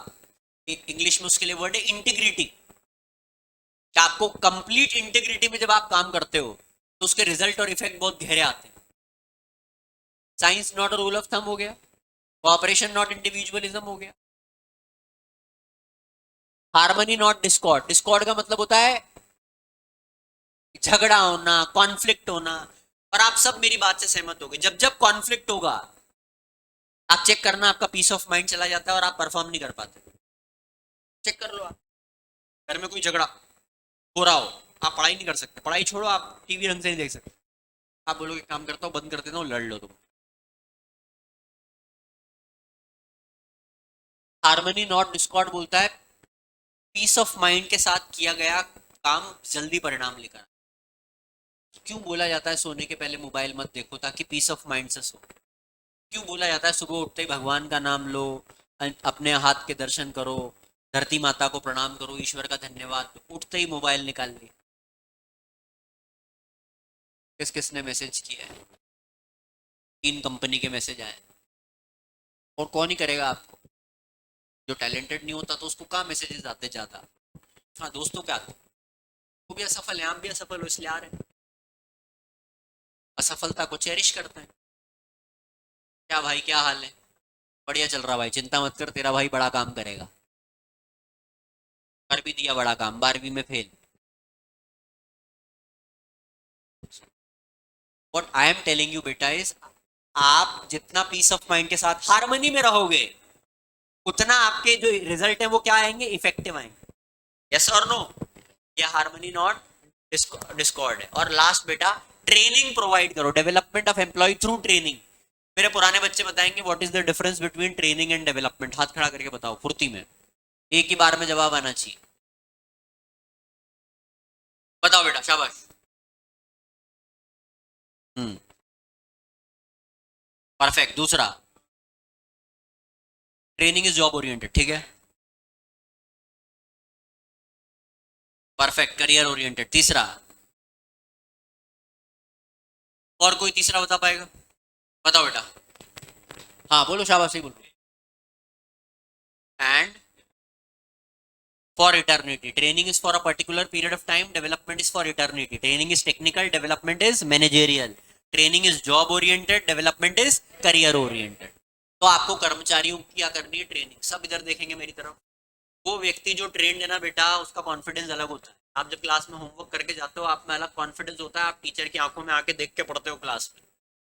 इंग्लिश में उसके लिए वर्ड है इंटीग्रिटी, कि आपको कंप्लीट इंटीग्रिटी में जब आप काम करते हो तो उसके रिजल्ट और इफेक्ट बहुत गहरे आते हैं। Science not a rule of thumb हो गया, कोऑपरेशन नॉट इंडिविजुअलिज्म हो गया, हार्मनी नॉट डिस्कॉर्ड, डिस्कॉर्ड का मतलब होता है झगड़ा होना, कॉन्फ्लिक्ट होना। और आप सब मेरी बात से सहमत होंगे, जब जब कॉन्फ्लिक्ट होगा आप चेक करना, आपका पीस ऑफ माइंड चला जाता है और आप परफॉर्म नहीं कर पाते। चेक कर लो, आप घर में कोई झगड़ा हो रहा हो, आप पढ़ाई नहीं कर सकते, पढ़ाई छोड़ो, आप टीवी ढंग से नहीं देख सकते, आप बोलोगे काम करता हूँ, बंद कर देता हूँ, लड़ लो तुम। हार्मनी नॉट डिस्कॉर्ड बोलता है पीस ऑफ माइंड के साथ किया गया काम जल्दी परिणाम लेकर। क्यों बोला जाता है सोने के पहले मोबाइल मत देखो, ताकि पीस ऑफ माइंड से सो? क्यों बोला जाता है सुबह उठते ही भगवान का नाम लो, अपने हाथ के दर्शन करो, धरती माता को प्रणाम करो, ईश्वर का धन्यवाद, उठते ही मोबाइल निकाल ली? किस किसने मैसेज किया है? 3 कंपनी के मैसेज आए, और कौन ही करेगा आपको? जो टैलेंटेड नहीं होता तो उसको कहाँ मैसेजेस आते ज्यादा। हाँ, दोस्तों क्या आते, वो भी असफल है, आप भी असफल हो इसलिए आ रहे हैं। असफलता को चेरिश करते हैं। क्या भाई, क्या हाल है? बढ़िया चल रहा भाई, चिंता मत कर, तेरा भाई बड़ा काम करेगा। कर भी दिया बड़ा काम, 12वीं में fail. What I am telling you बेटा इज, आप जितना पीस ऑफ माइंड के साथ हार्मनी में रहोगे, उतना आपके जो रिजल्ट है वो क्या आएंगे, इफेक्टिव आएंगे। यस और नो? ये हार्मनी नॉट डिस्कॉर्ड है। और लास्ट बेटा, ट्रेनिंग प्रोवाइड करो, development of employ through training. मेरे पुराने बच्चे बताएंगे what is the difference between training and development, हाथ खड़ा करके बताओ फुर्ती में, एक ही बार में जवाब आना चाहिए। बताओ बेटा, शाबाश। परफेक्ट। दूसरा, ट्रेनिंग इज जॉब ओरिएंटेड, ठीक है, परफेक्ट, करियर ओरिएंटेड। तीसरा, और कोई तीसरा बता पाएगा? बताओ बेटा। हाँ बोलो, शाबाश, ही बोलो। And for eternity, training is for a particular period of time, development is for eternity. Training is technical, development is managerial. Training is job oriented, development is career oriented. तो आपको कर्मचारियों की क्या करनी है, ट्रेनिंग। सब इधर देखेंगे मेरी तरफ। वो व्यक्ति जो ट्रेंड है ना बेटा, उसका कॉन्फिडेंस अलग होता है। आप जब क्लास में होमवर्क करके जाते हो, आप में अलग कॉन्फिडेंस होता है, आप टीचर की आंखों में आके देख के पढ़ते हो क्लास में।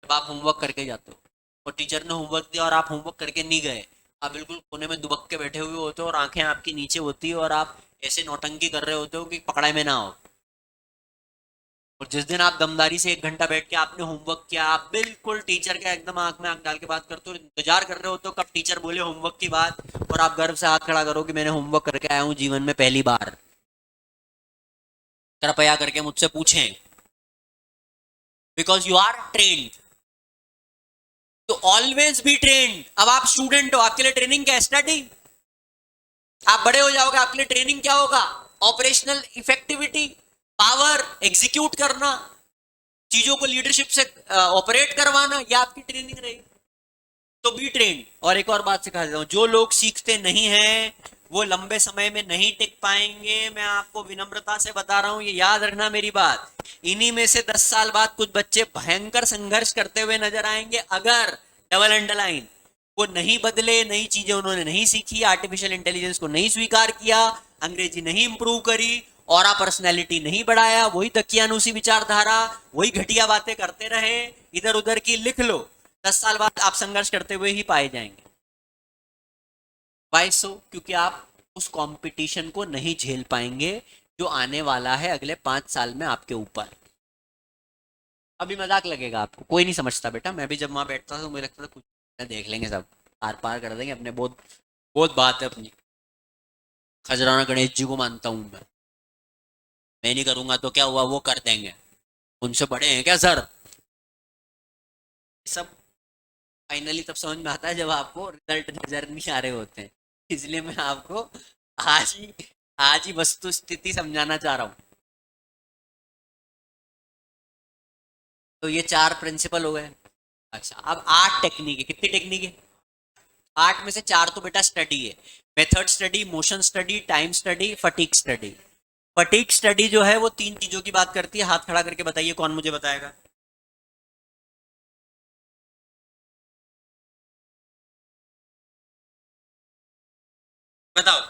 जब आप होमवर्क करके जाते हो और टीचर ने होमवर्क दिया और आप होमवर्क करके नहीं गए, आप बिल्कुल कोने में दुबक के बैठे हुए होते हो और आंखें आपकी नीचे होती है और आप ऐसे नौटंकी कर रहे होते हो कि पकड़ाई में ना हो। और जिस दिन आप दमदारी से 1 घंटा बैठ के आपने होमवर्क किया, आप बिल्कुल टीचर के एकदम आंख में आंख डाल के बात करते हो, इंतजार कर रहे होते हो कब टीचर बोले होमवर्क की बात, और आप गर्व से हाथ खड़ा करो कि मैंने होमवर्क करके आया हूं जीवन में पहली बार, कृपया करके मुझसे पूछें। बिकॉज यू आर ट्रेंड, तो ऑलवेज बी ट्रेंड। अब आप स्टूडेंट हो, आपके लिए ट्रेनिंग क्या है, स्टडी। आप बड़े हो जाओगे, आपके लिए ट्रेनिंग क्या होगा, ऑपरेशनल इफेक्टिविटी, पावर, एग्जीक्यूट करना, चीजों को लीडरशिप से ऑपरेट करवाना, यह आपकी ट्रेनिंग रहेगी। तो बी ट्रेंड। और एक और बात सिखा देता हूं, जो लोग सीखते नहीं हैं वो लंबे समय में नहीं टिक पाएंगे। मैं आपको विनम्रता से बता रहा हूं, ये याद रखना मेरी बात। इन्हीं में से 10 साल बाद कुछ बच्चे भयंकर संघर्ष करते हुए नजर आएंगे, अगर, डबल अंडरलाइन, वो नहीं बदले, नई चीजें उन्होंने नहीं सीखी, आर्टिफिशियल इंटेलिजेंस को नहीं स्वीकार किया, अंग्रेजी नहीं इंप्रूव करी, और पर्सनैलिटी नहीं बढ़ाया, वही दकियानुसी विचारधारा, वही घटिया बातें करते रहे, इधर उधर की, लिख लो, 10 साल बाद आप संघर्ष करते हुए ही पाए जाएंगे। वाई सो? क्योंकि आप उस कंपटीशन को नहीं झेल पाएंगे जो आने वाला है अगले 5 साल में आपके ऊपर। अभी मजाक लगेगा आपको, कोई नहीं समझता बेटा, मैं भी जब वहां बैठता था तो मुझे लगता था कुछ देख लेंगे सब, आर पार कर देंगे अपने। बहुत बहुत बात है अपनी। खजराना गणेश जी को मानता हूँ मैं नहीं करूंगा तो क्या हुआ, वो कर देंगे। उनसे बड़े हैं क्या सर? सब फाइनली तब समझ में आता है जब आपको रिजल्ट नजर नहीं आ रहे होते हैं। इसलिए मैं आपको आज ही आज ही वस्तु स्थिति समझाना चाह रहा हूँ। तो ये 4 प्रिंसिपल हो गए। अच्छा, अब 8 टेक्निक है। कितनी टेक्निक है? 8 में से 4 तो बेटा स्टडी है। Method study, motion study, time study, fatigue study. Fatigue study जो है वो 3 चीजों की बात करती है। हाथ खड़ा करके बताइए कौन मुझे बताएगा। बताओ।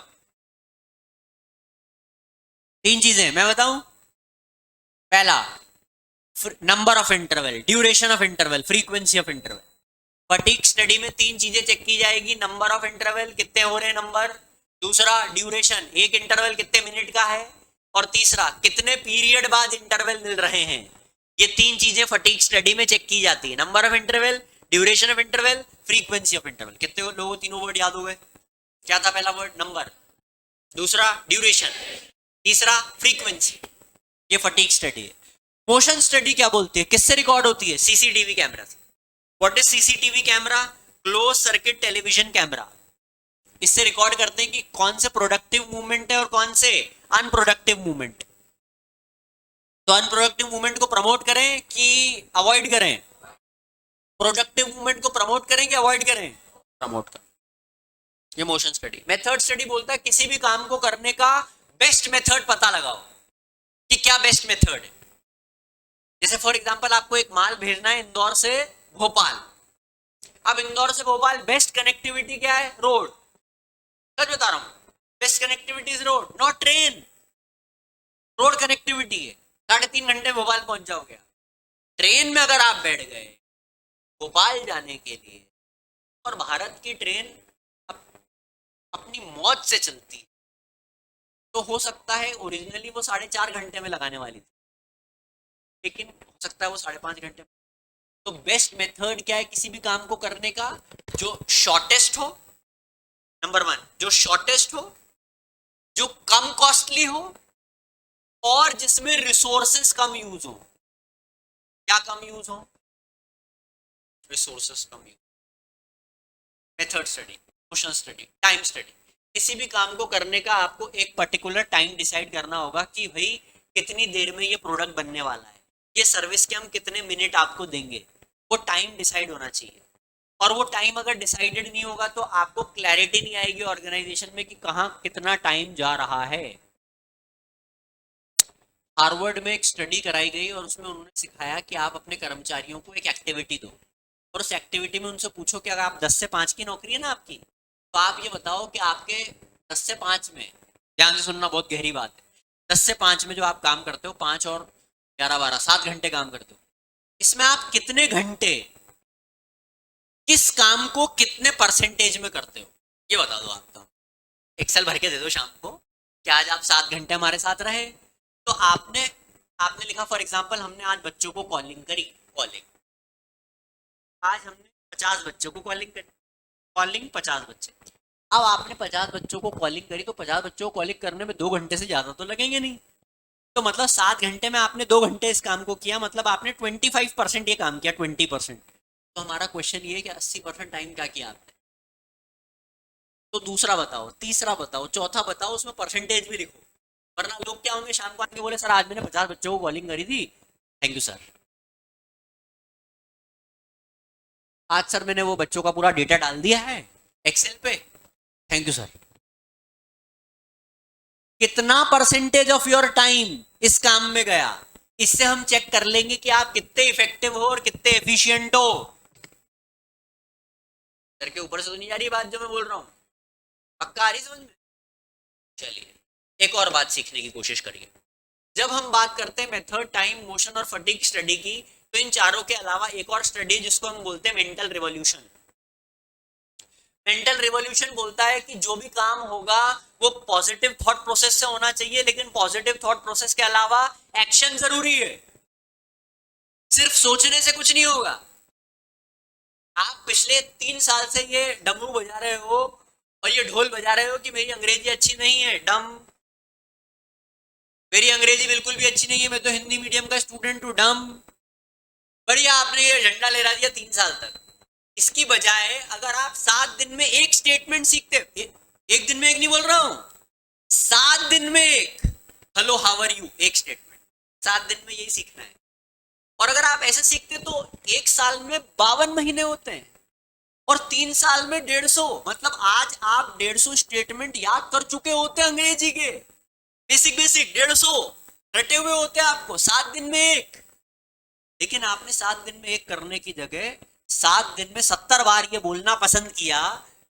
3 चीजें मैं बताऊं। पहला, number of interval, duration of interval, frequency of interval. Fatigue study में 3 चीजें चेक की जाएगी। नंबर ऑफ इंटरवल, कितने हो रहे हैं नंबर। दूसरा, ड्यूरेशन, एक इंटरवल कितने मिनट का है। और तीसरा, कितने पीरियड बाद इंटरवल मिल रहे हैं। ये 3 चीजें फटीक स्टडी में चेक की जाती है। Number of interval, duration of interval, frequency of interval. कितने लोगों को तीनों वर्ड याद हो गए? क्या था पहला वर्ड? नंबर। दूसरा ड्यूरेशन। तीसरा फ्रीक्वेंसी। ये फटीक स्टडी है। मोशन स्टडी क्या बोलती है, किससे रिकॉर्ड होती है? सीसीटीवी कैमरा से। What is CCTV camera? Close circuit television camera. इससे रिकॉर्ड करते हैं कि कौन से प्रोडक्टिव मूवमेंट है और कौन से अनप्रोडक्टिव मूवमेंट। तो अनप्रोडक्टिव मूवमेंट को प्रमोट करें कि अवॉइड करें? प्रोडक्टिव मूवमेंट को प्रमोट करें कि अवॉइड करें? प्रमोट करें। ये मोशन स्टडी। मेथड स्टडी बोलता है किसी भी काम को करने का बेस्ट मेथड पता लगाओ कि क्या बेस्ट मेथड है। जैसे फॉर एग्जांपल आपको एक माल भेजना है इंदौर से भोपाल। अब इंदौर से भोपाल बेस्ट कनेक्टिविटी क्या है? रोड। सच बता रहा हूं, best connectivity is road, not train. Road connectivity है, 3.5 घंटे भोपाल पहुंच जाओगे। ट्रेन में अगर आप बैठ गए भोपाल जाने के लिए, और भारत की ट्रेन अपनी मौज से चलती, तो हो सकता है ओरिजिनली वो 4.5 घंटे में लगाने वाली थी, लेकिन हो सकता है वो 5.5 घंटे में। तो बेस्ट मेथड क्या है किसी भी काम को करने का? जो शॉर्टेस्ट हो, नंबर 1, जो शॉर्टेस्ट हो, जो कम कॉस्टली हो, और जिसमें रिसोर्सेस कम यूज हो। क्या कम यूज हो? रिसोर्सेस कम use. Method study, motion study, time study. किसी भी काम को करने का आपको एक पर्टिकुलर टाइम डिसाइड करना होगा कि भाई कितनी देर में ये प्रोडक्ट बनने वाला है, ये सर्विस के हम कितने मिनट आपको देंगे। वो टाइम डिसाइड होना चाहिए। और वो टाइम अगर डिसाइडेड नहीं होगा तो आपको क्लैरिटी नहीं आएगी ऑर्गेनाइजेशन में कि कहाँ कितना टाइम जा रहा है। हार्वर्ड में एक स्टडी कराई गई और उसमें उन्होंने सिखाया कि आप अपने कर्मचारियों को एक एक्टिविटी दो, और उस एक्टिविटी में उनसे पूछो कि अगर आप 10 से 5 की नौकरी है ना आपकी, तो आप ये बताओ कि आपके 10 से 5 में, ध्यान से सुनना बहुत गहरी बात है, 10 से 5 में जो आप काम करते हो, 5 और 11 12 7 घंटे काम करते हो, इसमें आप कितने घंटे किस काम को कितने परसेंटेज में करते हो, ये बता दो। आप तो एक्सेल भर के दे दो शाम को कि आज आप 7 घंटे हमारे साथ रहे। तो आपने आपने लिखा फॉर एग्जाम्पल हमने आज बच्चों को कॉलिंग करी। कॉलिंग आज हमने 50 बच्चों को कॉलिंग करी। कॉलिंग 50 बच्चे। अब आपने 50 बच्चों को कॉलिंग करी, तो 50 बच्चों को कॉलिंग करने में 2 घंटे से ज्यादा तो लगेंगे नहीं। तो मतलब 7 घंटे में आपने 2 घंटे इस काम को किया, मतलब आपने 25% ये काम किया, 20%। तो हमारा क्वेश्चन ये है कि 80% टाइम क्या किया आपने। तो दूसरा बताओ, तीसरा बताओ, चौथा बताओ, उसमें परसेंटेज भी लिखो। वरना लोग क्या होंगे, शाम को आके बोले सर आज मैंने 50 बच्चों को कॉलिंग करी थी, थैंक यू सर। आज सर मैंने वो बच्चों का पूरा डेटा डाल दिया है एक्सेल पे, थैंक यू सर। कितना परसेंटेज ऑफ योर टाइम इस काम में गया, इससे हम चेक कर लेंगे कि आप कितने इफेक्टिव हो और कितने एफिशिएंट हो। सर के ऊपर से तो नहीं जा रही बात जो मैं बोल रहा हूं? पक्का आ रही समझ में? चलिए एक और बात सीखने की कोशिश करिए। जब हम बात करते हैं मेथड, टाइम, मोशन और फटीग स्टडी की, तो इन चारों के अलावा एक और स्टडी जिसको हम बोलते हैं मेंटल रिवॉल्यूशन। मेंटल रिवॉल्यूशन बोलता है कि जो भी काम होगा वो पॉजिटिव थॉट प्रोसेस से होना चाहिए, लेकिन पॉजिटिव थॉट प्रोसेस के अलावा एक्शन जरूरी है। सिर्फ सोचने से कुछ नहीं होगा। आप पिछले 3 साल से ये डमरू बजा रहे हो और ये ढोल बजा रहे हो कि मेरी अंग्रेजी अच्छी नहीं है, डम। मेरी अंग्रेजी बिल्कुल भी अच्छी नहीं है, मैं तो हिंदी मीडियम का स्टूडेंट हूँ, डम। बढ़िया, आपने ये झंडा लहरा दिया 3 साल तक। इसकी बजाय अगर आप 7 दिन में एक स्टेटमेंट सीखते, एक दिन में एक नहीं बोल रहा हूं, 7 दिन में एक, हेलो हाउ आर यू, एक स्टेटमेंट, 7 दिन में यही सीखना है। और अगर आप ऐसे सीखते तो 1 साल में 52 महीने होते हैं और 3 साल में 150, मतलब आज आप 150 स्टेटमेंट याद कर चुके होते हैं अंग्रेजी के, बेसिक बेसिक 150 रटे हुए होते हैं आपको 7 दिन में एक। लेकिन आपने 7 दिन में एक करने की जगह 7 दिन में 70 बार ये बोलना पसंद किया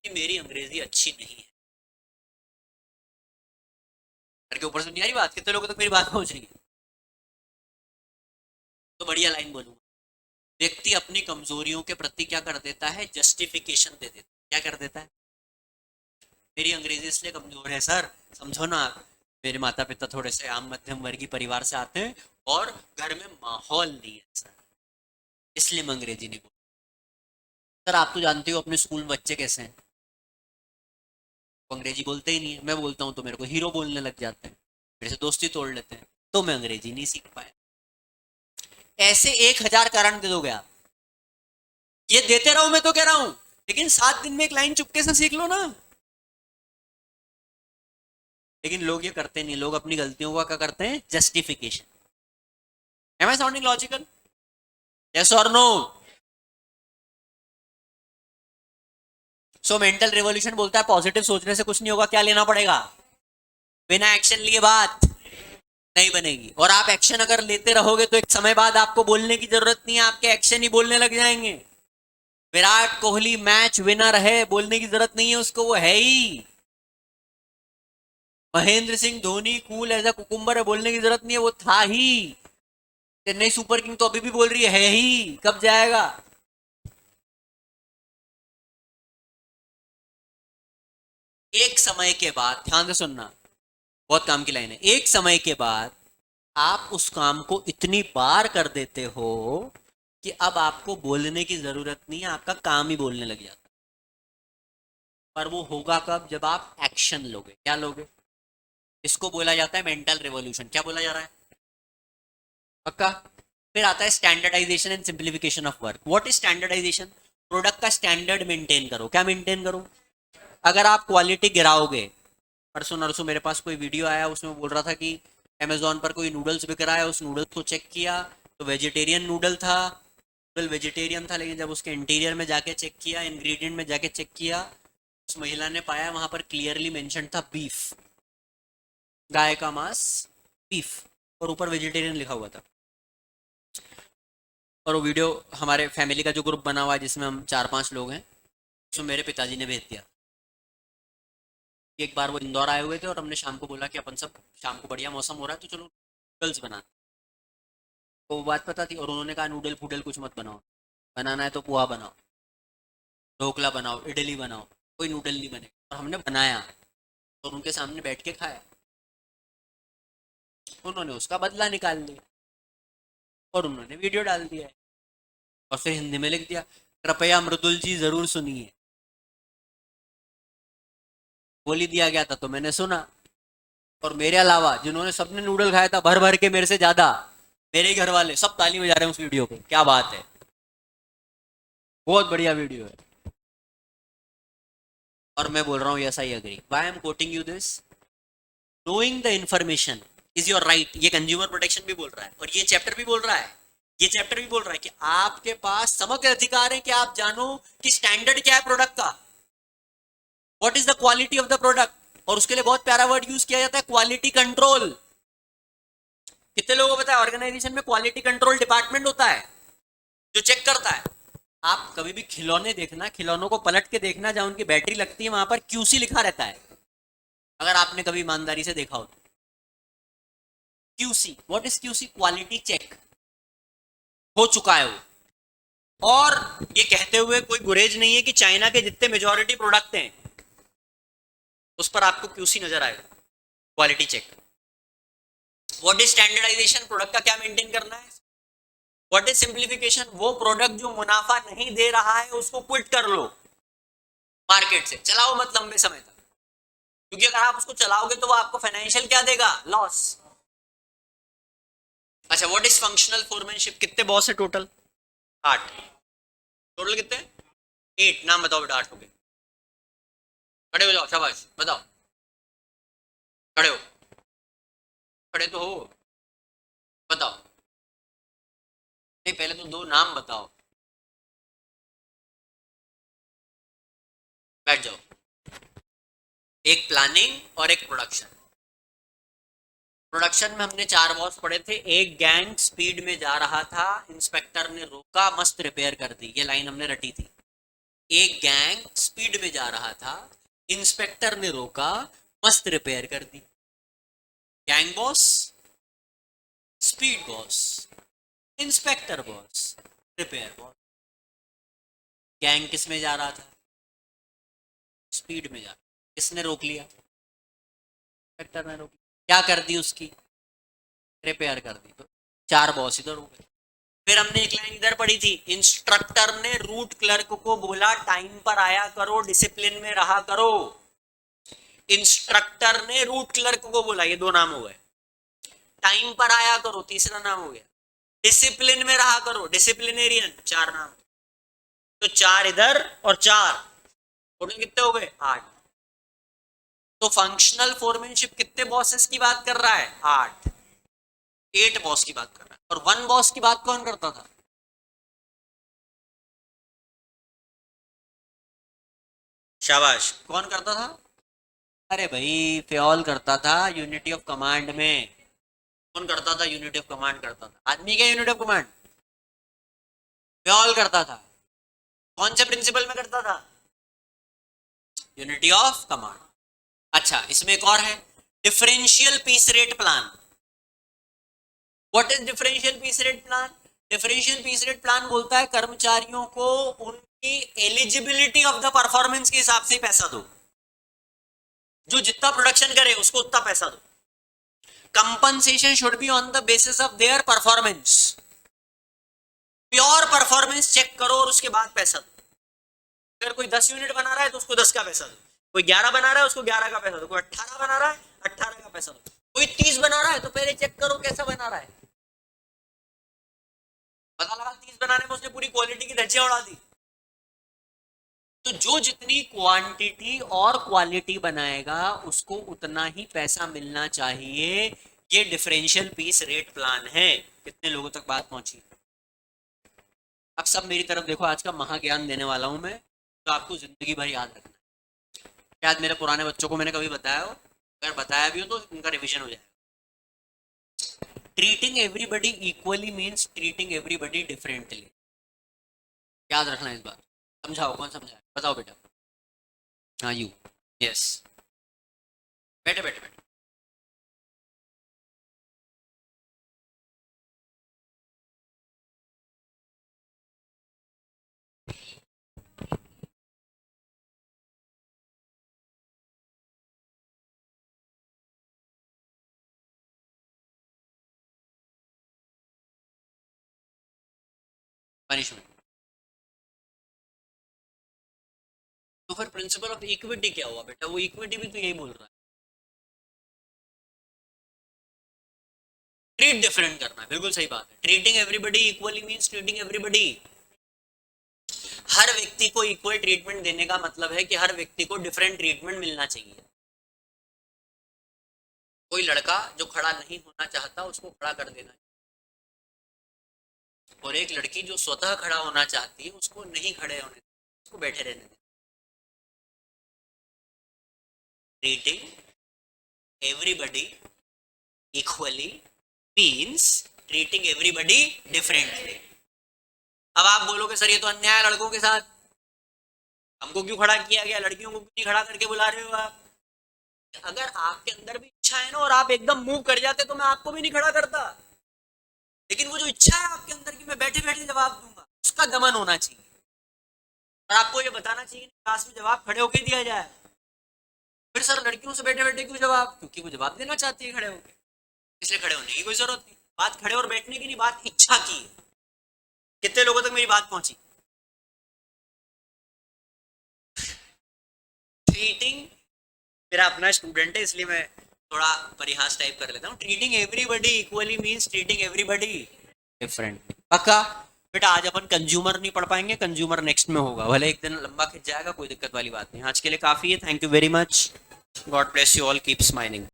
कि मेरी अंग्रेजी अच्छी नहीं है। घर के ऊपर से नहीं आ रही बात, कितने लोगों तक मेरी बात पहुंच रही है? तो बढ़िया लाइन बोलूंगा, व्यक्ति अपनी कमजोरियों के प्रति क्या कर देता है, जस्टिफिकेशन दे देता है। क्या कर देता है? मेरी अंग्रेजी इसलिए कमजोर है सर, समझो ना आप, मेरे माता पिता थोड़े से आम मध्यम वर्गीय परिवार से आते हैं और घर में माहौल नहीं है सर, इसलिए मैं अंग्रेजी नहीं बोल। सर आप तो जानते हो अपने स्कूल में बच्चे कैसे हैं, वो अंग्रेजी बोलते ही नहीं है, मैं बोलता हूँ तो मेरे को हीरो बोलने लग जाते हैं, मेरे से दोस्ती तोड़ लेते हैं, तो मैं अंग्रेजी नहीं सीख पाया। ऐसे 1000 कारण दे दोगे आप, ये देते रहो मैं तो कह रहा हूं, लेकिन 7 दिन में एक लाइन चुपके से सीख लो ना। लेकिन लोग ये करते नहीं, लोग अपनी गलतियों का क्या करते हैं, जस्टिफिकेशन। एम आई साउंडिंग लॉजिकल? यस और नो? सो मेंटल रिवॉल्यूशन बोलता है पॉजिटिव सोचने से कुछ नहीं होगा, क्या लेना पड़ेगा? बिना एक्शन लिए बात नहीं बनेगी। और आप एक्शन अगर लेते रहोगे तो एक समय बाद आपको बोलने की जरूरत नहीं है, आपके एक्शन ही बोलने लग जाएंगे। विराट कोहली मैच विनर है, बोलने की जरूरत नहीं है उसको, वो है ही। Mahendra Singh Dhoni cool as a cucumber है, बोलने की जरूरत नहीं है, वो था ही। चेन्नई सुपर किंग तो अभी भी बोल रही है ही, कब जाएगा? एक समय के बाद, ध्यान से सुनना, बहुत काम की लाइन है, एक समय के बाद आप उस काम को इतनी बार कर देते हो कि अब आपको बोलने की जरूरत नहीं है, आपका काम ही बोलने लग जाता है। पर वो होगा कब? जब आप एक्शन लोगे। क्या लोगे? इसको बोला जाता है मेंटल रिवॉल्यूशन। क्या बोला जा रहा है? पक्का? फिर आता है standardization and simplification of work. What is standardization? Product का स्टैंडर्ड मेंटेन करो। क्या मेंटेन करो? अगर आप क्वालिटी गिराओगे, परसों नरसों मेरे पास कोई वीडियो आया, उसमें बोल रहा था कि अमेजोन पर कोई नूडल्स बिक रहा है, उस नूडल्स को चेक किया तो वेजिटेरियन नूडल था, नूडल वेजिटेरियन था, लेकिन जब उसके इंटीरियर में जाके चेक किया, इंग्रेडिएंट में जाके चेक किया, उस महिला ने पाया वहां पर क्लियरली मेंशन था बीफ, गाय का मांस, बीफ, और ऊपर वेजिटेरियन लिखा हुआ था। और वो वीडियो हमारे फैमिली का जो ग्रुप बना हुआ है जिसमें हम 4-5 लोग हैं, उसमें मेरे पिताजी ने भेज दिया। एक बार वो इंदौर आए हुए थे और हमने शाम को बोला कि अपन सब शाम को बढ़िया मौसम हो रहा है तो चलो नूडल्स बना, तो वो बात पता थी और उन्होंने कहा नूडल फूडल कुछ मत बनाओ, बनाना है तो पोहा बनाओ, ढोकला बनाओ, इडली बनाओ, कोई नूडल नहीं बने। और हमने बनाया और उनके सामने बैठ के खाया, उन्होंने उसका बदला निकाल लिया और उन्होंने वीडियो डाल दिया है और फिर हिंदी में लिख दिया, कृपया मृदुल जी जरूर सुनिए। बोल ही दिया गया था तो मैंने सुना। और मेरे अलावा जिन्होंने सबने नूडल खाया था भर भर के मेरे से ज्यादा, मेरे ही घर वाले सब ताली बजा रहे हैं उस वीडियो पे। क्या बात है, बहुत बढ़िया वीडियो है। और मैं बोल रहा हूँ yes I agree. Why I am quoting you this? Knowing the information is your right, ये कंज्यूमर प्रोटेक्शन भी बोल रहा है और ये चैप्टर भी बोल रहा है, ये चैप्टर भी बोल रहा है कि आपके पास समग्र अधिकार है कि आप जानो कि स्टैंडर्ड क्या है प्रोडक्ट का, what is the quality of the product. और उसके लिए बहुत प्यारा वर्ड यूज किया जाता है, क्वालिटी कंट्रोल। कितने लोगों को पता है ऑर्गेनाइजेशन में क्वालिटी कंट्रोल डिपार्टमेंट होता है जो चेक करता है। आप कभी भी खिलौने देखना, खिलौनों को पलट के देखना, जहां उनकी बैटरी लगती है वहां पर क्यूसी लिखा रहता है, अगर आपने कभी ईमानदारी से देखा हो तो। QC, what is QC? Quality check हो चुका है वो। और ये कहते हुए कोई गुरेज नहीं है कि चाइना के जितने मेजोरिटी प्रोडक्ट हैं उस पर आपको क्यूसी नजर आएगा, quality check. What is standardization? Product का क्या मेंटेन करना है, व्हाट इज सिंप्लीफिकेशन? वो प्रोडक्ट जो मुनाफा नहीं दे रहा है उसको क्विट कर लो मार्केट से, चलाओ मत लंबे समय तक, क्योंकि अगर आप उसको चलाओगे तो वो आपको फाइनेंशियल क्या देगा? लॉस। अच्छा, व्हाट इज फंक्शनल फोरमैनशिप? कितने बॉस है टोटल? 8। टोटल कितने? 8। नाम बताओ बेटा 8 हो गए। खड़े हो जाओ, शाबाश, बताओ। खड़े हो, खड़े तो हो, बताओ। नहीं, पहले तो 2 नाम बताओ। बैठ जाओ। एक प्लानिंग और एक प्रोडक्शन। प्रोडक्शन में हमने 4 बॉस पढ़े थे। एक गैंग स्पीड में जा रहा था, इंस्पेक्टर ने रोका, मस्त रिपेयर कर दी। ये लाइन हमने रटी थी। एक गैंग स्पीड में जा रहा था, इंस्पेक्टर ने रोका, मस्त रिपेयर कर दी। Gang boss, speed boss, inspector boss, repair boss. Gang किस में जा रहा था? स्पीड में जा रहा। किसने रोक लिया? इंस्पेक्टर ने रोक लिया। क्या कर दी उसकी? रिपेयर कर दी। तो 4 बॉस इधर हो गए। फिर हमने एक लाइन इधर पढ़ी थी, इंस्ट्रक्टर ने रूट क्लर्क को बोला टाइम पर आया करो, डिसिप्लिन में रहा करो। इंस्ट्रक्टर ने रूट क्लर्क को बोला, ये 2 नाम हो गए। टाइम पर आया करो, तीसरा नाम हो गया। डिसिप्लिन में रहा करो, डिसिप्लिनेरियन, 4 नाम। तो 4 इधर और 4, टोटल कितने हो गए? 8। तो फंक्शनल फोरमैनशिप कितने बॉसेस की बात कर रहा है? 8। 8 बॉस की बात कर रहा है। और 1 बॉस की बात कौन करता था? शाबाश, कौन करता था? अरे भाई, फ्योल करता था यूनिटी ऑफ कमांड में। कौन करता था? यूनिटी ऑफ कमांड करता था। आदमी क्या यूनिटी ऑफ कमांड? फ्योल करता था। कौन से प्रिंसिपल में करता था? Unity of command. अच्छा, इसमें एक और है, differential piece rate plan. What is differential piece rate plan? Differential piece rate plan बोलता है कर्मचारियों को उनकी एलिजिबिलिटी ऑफ द परफॉर्मेंस के हिसाब से पैसा दो। जो जितना प्रोडक्शन करे उसको उतना पैसा दो। Compensation should be on the basis of their performance. Pure performance check करो और उसके बाद पैसा दो। अगर कोई 10 यूनिट बना रहा है तो उसको 10 का पैसा दो, कोई 11 बना रहा है उसको 11 का पैसा दो, कोई 18 बना रहा है 18 का पैसा दो, कोई 30 बना रहा है तो पहले चेक करो कैसा बना रहा है। पता लगा 30 बनाने में उसने पूरी क्वालिटी की धज्जियां उड़ा दी। तो जो जितनी क्वांटिटी और क्वालिटी बनाएगा उसको उतना ही पैसा मिलना चाहिए। ये डिफरेंशियल पीस रेट प्लान है। कितने लोगों तक बात पहुंची? अब सब मेरी तरफ देखो, आज का महाज्ञान देने वाला हूं मैं, तो आपको जिंदगी भर याद रखना। शायद मेरे पुराने बच्चों को मैंने कभी बताया हो, अगर बताया भी हो तो उनका रिवीजन हो जाएगा। Treating everybody equally means treating everybody differently. याद रखना इस बात। समझाओ, कौन समझाए? बताओ बेटा। हाँ, यू। यस, बैठे बैठे बैठे। पनिशमेंट। तो फिर प्रिंसिपल ऑफ इक्विटी क्या हुआ बेटा? वो इक्विटी भी तो यही बोल रहा है, ट्रीट डिफरेंट करना है। बिल्कुल सही बात है। Treating everybody equally means treating everybody, हर व्यक्ति को इक्वल ट्रीटमेंट देने का मतलब है कि हर व्यक्ति को डिफरेंट ट्रीटमेंट मिलना चाहिए। कोई लड़का जो खड़ा नहीं होना चाहता उसको खड़ा कर देना, और एक लड़की जो स्वतः खड़ा होना चाहती है उसको नहीं खड़े होने, उसको बैठे रहने देना। Treating everybody equally means treating everybody differently. अब आप बोलोगे सर ये तो अन्याय है लड़कों के साथ, हमको क्यों खड़ा किया गया, लड़कियों को क्यों नहीं खड़ा करके बुला रहे हो आप? अगर आपके अंदर भी इच्छा है ना और आप एकदम मूव कर जाते तो मैं आपको भी नहीं खड़ा करता, लेकिन वो जो इच्छा है आपके अंदर की मैं बैठे बैठे जवाब दूंगा, उसका दमन होना चाहिए। और आपको ये बताना चाहिए क्लास में जवाब खड़े होके दिया जाए। फिर सर लड़कियों से बैठे बैठे क्यों जवाब? क्योंकि वो जवाब देना चाहती है खड़े होकर, इसलिए खड़े होने की कोई जरूरत नहीं। बात खड़े और बैठने की नहीं, बात इच्छा की है। कितने लोगों तक मेरी बात पहुंची? ट्रीटिंग, मेरा अपना स्टूडेंट है इसलिए मैं थोड़ा परिहास टाइप कर लेता हूँ। Treating everybody equally means treating everybody different. पक्का बेटा, आज अपन कंज्यूमर नहीं पढ़ पाएंगे, कंज्यूमर नेक्स्ट में होगा, भले एक दिन लंबा खिंच जाएगा, कोई दिक्कत वाली बात नहीं। आज के लिए काफी है, thank you very much, God bless you all, keep smiling.